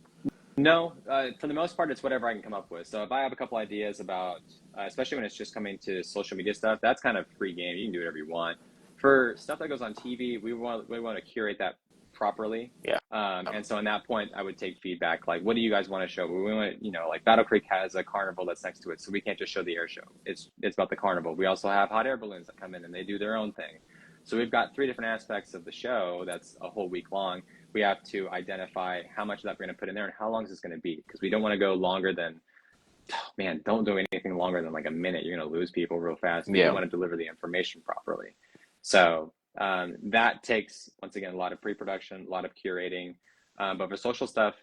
No, for the most part, it's whatever I can come up with. So if I have a couple ideas about, especially when it's just coming to social media stuff, that's kind of free game. You can do whatever you want. For stuff that goes on TV, we want to curate that properly. Yeah. And so in that point, I would take feedback like, what do you guys want to show? We want, like Battle Creek has a carnival that's next to it, so we can't just show the air show. It's about the carnival. We also have hot air balloons that come in and they do their own thing. So we've got three different aspects of the show that's a whole week long. We have to identify how much of that we're going to put in there and how long is this going to be, because we don't want to go longer than, oh, man, don't do anything longer than like a minute. You're going to lose people real fast, but you Yeah. want to deliver the information properly. So that takes, once again, a lot of pre-production, a lot of curating. But for social stuff,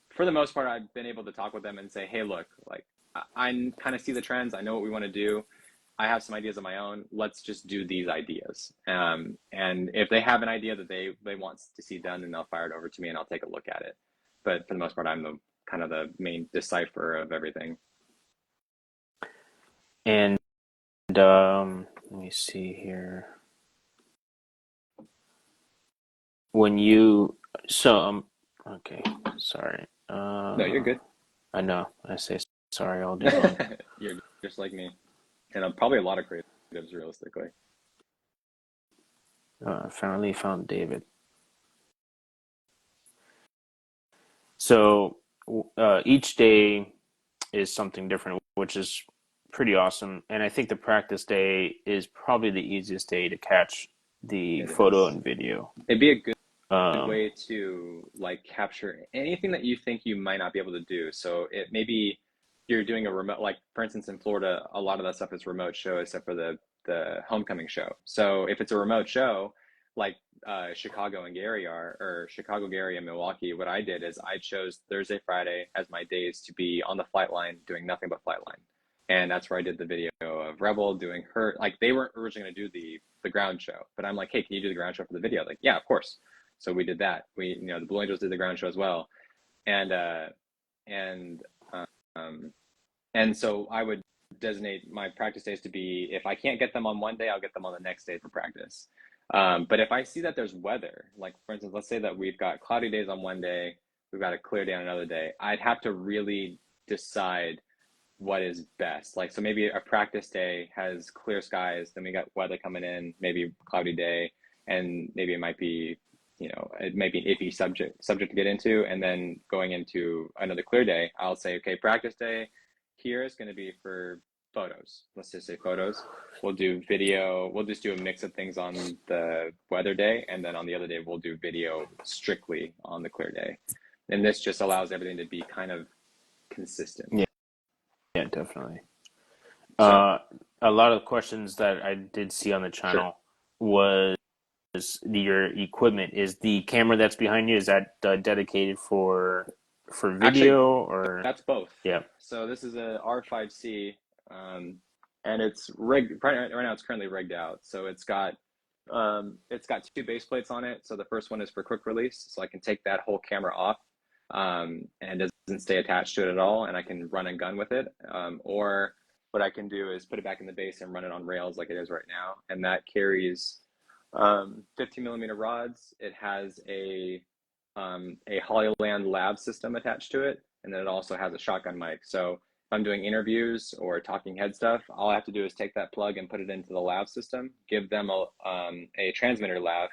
for the most part, I've been able to talk with them and say, hey, look, like I kind of see the trends. I know what we want to do. I have some ideas of my own. Let's just do these ideas. And if they have an idea that they want to see done, then they'll fire it over to me and I'll take a look at it. But for the most part, I'm the kind of the main decipher of everything. And let me see here. When you so okay, sorry. No, you're good. I know I say sorry all day long. You're just like me, and I'm probably a lot of creatives, realistically. Finally found David. So each day is something different, which is pretty awesome. And I think the practice day is probably the easiest day to catch the It photo is. and video. It'd be a good Um, way to like capture anything that you think you might not be able to do. So it maybe you're doing a remote, like for instance in Florida, a lot of that stuff is remote show except for the homecoming show. So if it's a remote show, like Chicago and Gary are, or Chicago, Gary, and Milwaukee, what I did is I chose Thursday, Friday as my days to be on the flight line doing nothing but flight line. And that's where I did the video of Rebel doing her, like they weren't originally going to do the ground show, but I'm like, hey, can you do the ground show for the video? Like, yeah, of course. So we did that. The Blue Angels did the ground show as well, and and um, and so I would designate my practice days to be, if I can't get them on one day, I'll get them on the next day for practice. But if I see that there's weather, like for instance, let's say that we've got cloudy days on one day, we've got a clear day on another day, I'd have to really decide what is best. Like, so maybe a practice day has clear skies, then we got weather coming in, maybe cloudy day, and maybe it might be, it might be an iffy subject to get into, and then going into another clear day, I'll say, okay, practice day here is going to be for photos. Let's just say photos. We'll do video. We'll just do a mix of things on the weather day, and then on the other day we'll do video strictly on the clear day. And this just allows everything to be kind of consistent. yeah, yeah, definitely. So Uh, a lot of questions that I did see on the sure. channel was your equipment. Is the camera that's behind you, is that dedicated for Actually, video or? that's both. Yeah. So this is a R5C, and it's rigged right now. It's currently rigged out. So it's got two base plates on it. So the first one is for quick release, so I can take that whole camera off, and it doesn't stay attached to it at all, and I can run and gun with it. Or what I can do is put it back in the base and run it on rails like it is right now. And that carries 15 millimeter rods. It has a Hollyland lab system attached to it. And then it also has a shotgun mic. So if I'm doing interviews or talking head stuff, all I have to do is take that plug and put it into the lab system, give them a transmitter lav,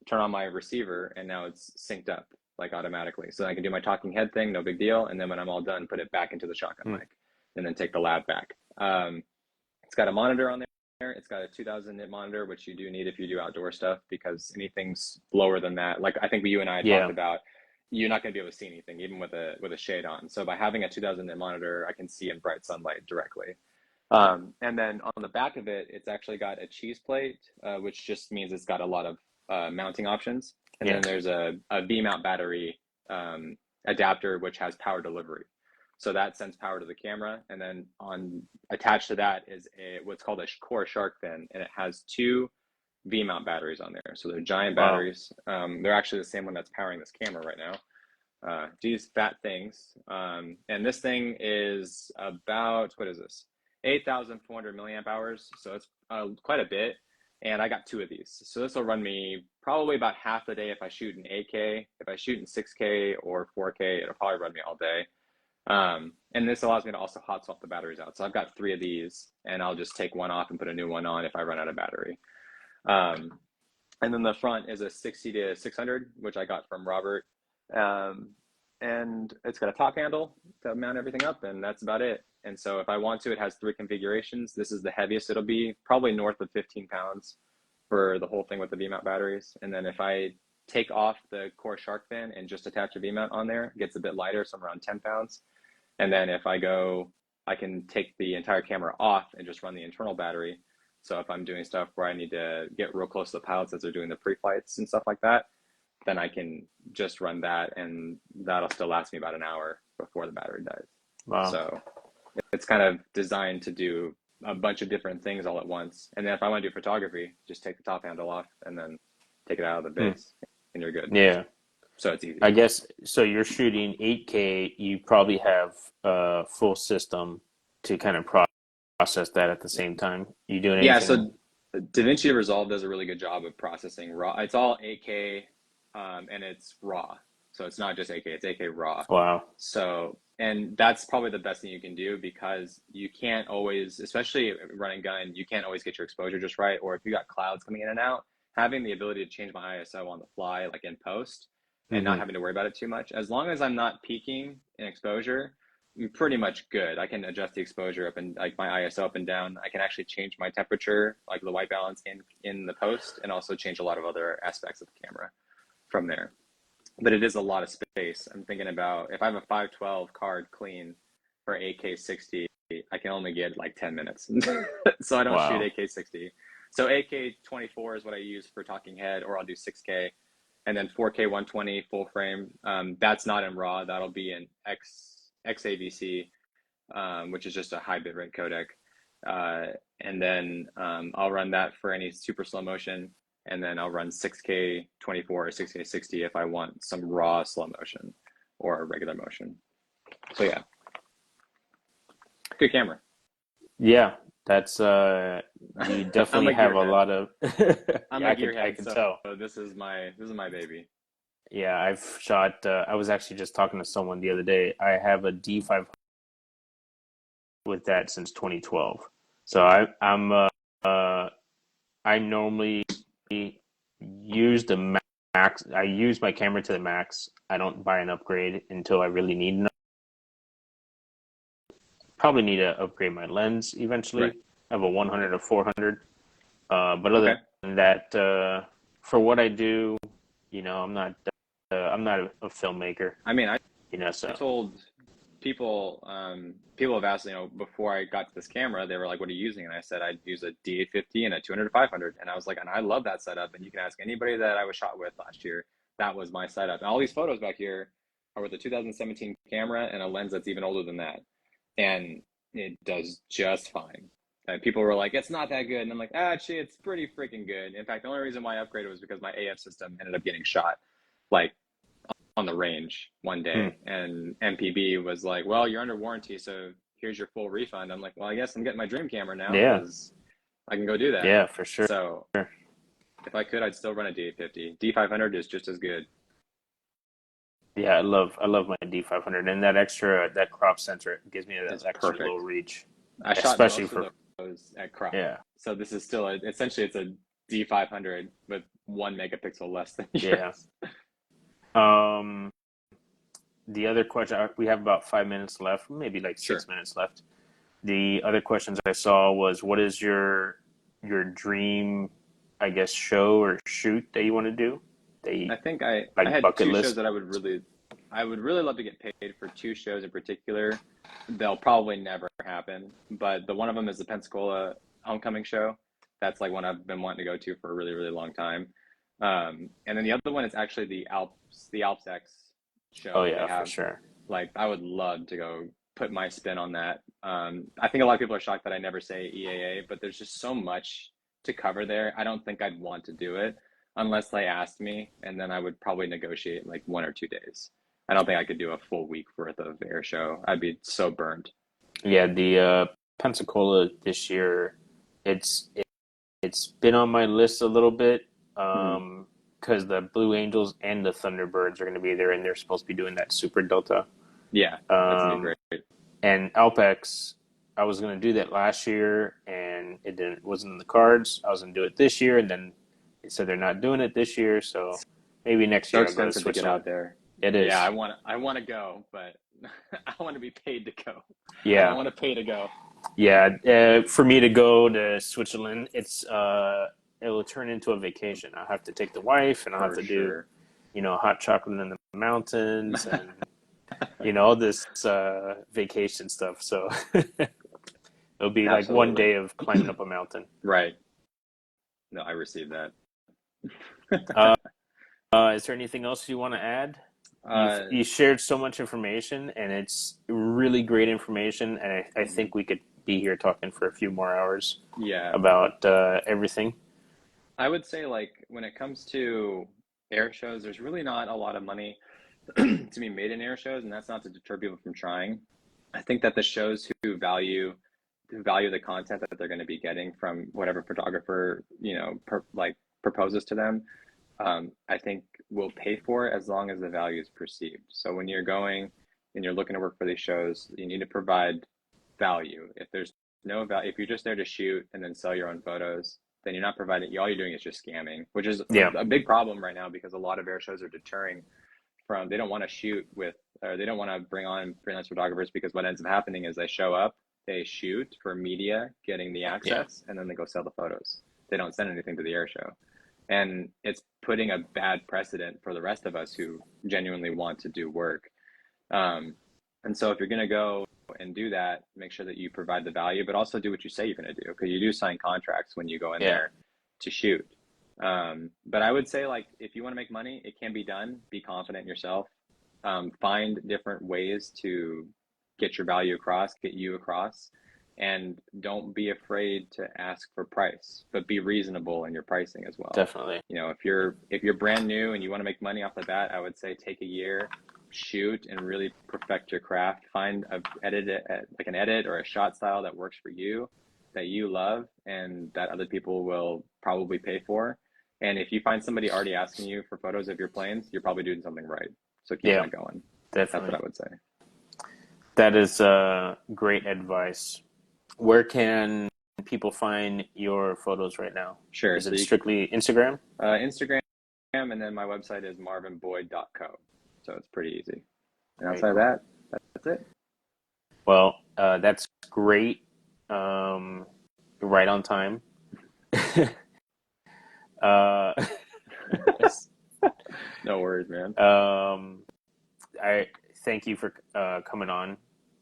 turn on my receiver, and now it's synced up like automatically. So I can do my talking head thing, no big deal. And then when I'm all done, put it back into the shotgun Hmm. mic and then take the lav back. It's got a monitor on there. It's got a 2000 nit monitor, which you do need if you do outdoor stuff, because anything's lower than that, like I think you and I talked Yeah. about, you're not going to be able to see anything even with a shade on. So by having a 2000 nit monitor, I can see in bright sunlight directly. And then on the back of it, it's actually got a cheese plate, which just means it's got a lot of mounting options. And Yeah. then there's a V-mount battery adapter, which has power delivery. So that sends power to the camera. And then attached to that is what's called a core shark fin, and it has two V-mount batteries on there. So they're giant Wow. batteries. They're actually the same one that's powering this camera right now. These fat things. And this thing is about, what is this? 8,400 milliamp hours. So it's quite a bit. And I got two of these. So this will run me probably about half the day if I shoot in 8K. If I shoot in 6K or 4K, it'll probably run me all day. And this allows me to also hot swap the batteries out. So I've got three of these, and I'll just take one off and put a new one on if I run out of battery. And then the front is a 60 to 600, which I got from Robert. Um, and it's got a top handle to mount everything up, and that's about it. And so if I want to, it has three configurations. This is the heaviest it'll be, probably north of 15 pounds for the whole thing with the V-mount batteries. And then if I take off the core shark fin and just attach a V-mount on there, it gets a bit lighter, so I'm around 10 pounds. And then if I go, I can take the entire camera off and just run the internal battery. So if I'm doing stuff where I need to get real close to the pilots as they're doing the pre-flights and stuff like that, then I can just run that, and that'll still last me about an hour before the battery dies. Wow. So it's kind of designed to do a bunch of different things all at once. And then if I want to do photography, just take the top handle off and then take it out of the Hmm. base, and you're good. Yeah. So it's easy. I guess so. You're shooting 8K. You probably have a full system to kind of process that at the same time. You doing Yeah, anything? so DaVinci Resolve does a really good job of processing raw. It's all 8K, and it's raw. So it's not just 8K, it's 8K raw. Wow. So, and that's probably the best thing you can do, because you can't always, especially running gun, you can't always get your exposure just right. Or if you got clouds coming in and out, having the ability to change my ISO on the fly, like in post, and not Hmm. having to worry about it too much, as long as I'm not peaking in exposure, I'm pretty much good. I can adjust the exposure up and like my ISO up and down. I can actually change my temperature, like the white balance in the post, and also change a lot of other aspects of the camera from there. But it is a lot of space. I'm thinking about if I have a 512 card clean for AK60, I can only get like 10 minutes. So I don't shoot Wow. AK60. So AK24 is what I use for talking head, or I'll do 6K. And then 4K 120 full frame. That's not in RAW. That'll be in XAVC, which is just a high bitrate codec. And then I'll run that for any super slow motion. And then I'll run 6K 24 or 6K 60 if I want some raw slow motion or regular motion. So yeah, good camera. Yeah. That's you I'm definitely a have a gearhead. lot of I'm yeah, a I gearhead, can so tell. this is my baby. Yeah, I've shot I was actually just talking to someone the other day. I have a D500 with that since 2012. So I'm uh I normally use the max. I use my camera to the max. I don't buy an upgrade until I really need an. Probably need to upgrade my lens eventually. Right. I have a 100 to 400. But other Okay. than that, for what I do, I'm not a filmmaker. I mean, I So told people, people have asked, before I got to this camera, they were like, what are you using? And I said, I'd use a D850 and a 200 to 500. And I was like, and I love that setup. And you can ask anybody that I was shot with last year. That was my setup. And all these photos back here are with a 2017 camera and a lens that's even older than that. And it does just fine. And people were like, it's not that good. And I'm like, actually, it's pretty freaking good. In fact, the only reason why I upgraded was because my AF system ended up getting shot. Like, on the range one hmm, day, and MPB was like, well, you're under warranty, so here's your full refund. I'm like, well, I guess I'm getting my dream camera now Yeah. because I can go do that. Yeah, for sure. So if I could, I'd still run a D850. D500 is just as good. Yeah, I love my D500, and that crop sensor gives me that It's extra low perfect. reach, I shot especially most of for those at crop. yeah, So this is still essentially it's a D500 with 1 megapixel less than yeah. yours. Um, the other question, we have about 5 minutes left, maybe like Sure. 6 minutes left. The other questions I saw was, what is your dream, I guess, show or shoot that you want to do? I They think I like had bucket two shows list. that I would really love to get paid for two shows in particular. They'll probably never happen, but the one of them is the Pensacola homecoming show. That's like one I've been wanting to go to for a really, really long time. And then the other one is actually the Alps X show Oh that they yeah, for have. sure. Like I would love to go put my spin on that. I think a lot of people are shocked that I never say EAA, but there's just so much to cover there. I don't think I'd want to do it unless they asked me, and then I would probably negotiate like 1 or 2 days. I don't think I could do a full week worth of air show. I'd be so burned. Yeah, the Pensacola this year, it's it, it's been on my list a little bit, Hmm. because the Blue Angels and the Thunderbirds are going to be there, and they're supposed to be doing that Super Delta. Yeah, that's gonna be Um, great. and Alpex, I was going to do that last year, and it didn't wasn't in the cards. I was going to do it this year, and then they said they're not doing it this year, so maybe next So year I'll go to expensive to get Switzerland. out there. It Yeah, is, I want to go, but I want to be paid to go. I don't yeah. want to pay to go. Yeah, for me to go to Switzerland, it will turn into a vacation. I'll have to take the wife, and I'll have For to do, sure. hot chocolate in the mountains, and all this vacation stuff. So it'll be like one Absolutely. day of climbing up a mountain. Right. No, I received that. Uh, is there anything else you want to add? Uh, You shared so much information, and it's really great information, and I mhm. think we could be here talking for a few more hours Yeah, about everything. I would say like when it comes to air shows, there's really not a lot of money to be made in air shows, and that's not to deter people from trying. I think that the shows who value the content that they're going to be getting from whatever photographer, like proposes to them, I think will pay for it as long as the value is perceived. So when you're going and you're looking to work for these shows, you need to provide value. If there's no value, if you're just there to shoot and then sell your own photos, then you're not providing, all you're doing is just scamming, which is Yeah, a big problem right now because a lot of air shows are deterring from, they don't want to shoot with, or they don't want to bring on freelance photographers because what ends up happening is they show up, they shoot for media, getting the yeah. access, and then they go sell the photos. They don't send anything to the air show. And it's putting a bad precedent for the rest of us who genuinely want to do work. Um, and so if you're going to go and do that, make sure that you provide the value, but also do what you say you're going to do because you do sign contracts when you go in Yeah, there to shoot. But I would say, like, if you want to make money, it can be done. Be confident in yourself. Find different ways to get your value across, get you across, and don't be afraid to ask for price, but be reasonable in your pricing as well. definitely. If you're brand new and you want to make money off the bat, I would say take a year, shoot, and really perfect your craft. Find like an edit or a shot style that works for you, that you love, and that other people will probably pay for. And if you find somebody already asking you for photos of your planes, you're probably doing something right. So keep Yeah, that going. That's what definitely. I would say. That is great advice. Where can people find your photos right now? Sure. Is So it you strictly Instagram? Instagram, and then my website is marvinboyd.co. So it's pretty easy. And Very outside of cool. that, that's it. Well, that's great. Um, right on time. uh, No worries, man. um, I thank you for coming on,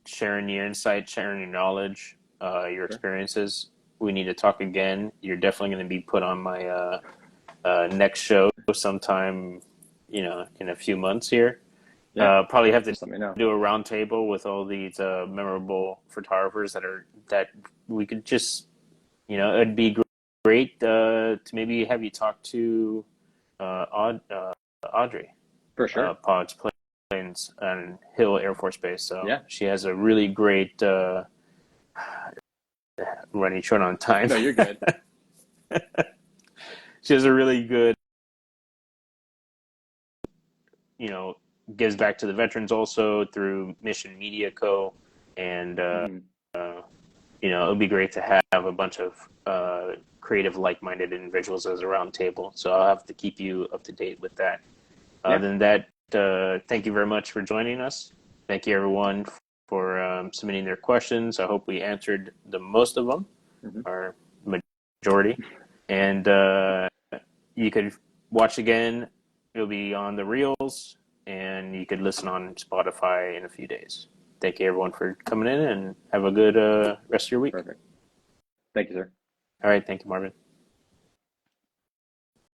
sharing your insight, sharing your knowledge, your Sure. experiences. We need to talk again. You're definitely going to be put on my next show sometime, in a few months here. Yeah. Probably have to Just let me know. do a roundtable with all these memorable photographers that we could just, it'd be great to maybe have you talk to Audrey, For sure. Pod's Planes and Hill Air Force Base. So Yeah. she has a really great running short on time. No, you're good. She has a really good, you know, gives back to the veterans also through Mission Media Co. And, Hmm. it would be great to have a bunch of creative, like-minded individuals as a round table. So I'll have to keep you up to date with that. Yeah. Other than that, thank you very much for joining us. Thank you, everyone, for submitting their questions. I hope we answered the most of them, Hmm. or majority. And you could watch again. It'll be on the Reels, and you could listen on Spotify in a few days. Thank you, everyone, for coming in, and have a good rest of your week. Perfect. Thank you, sir. All right. Thank you, Marvin.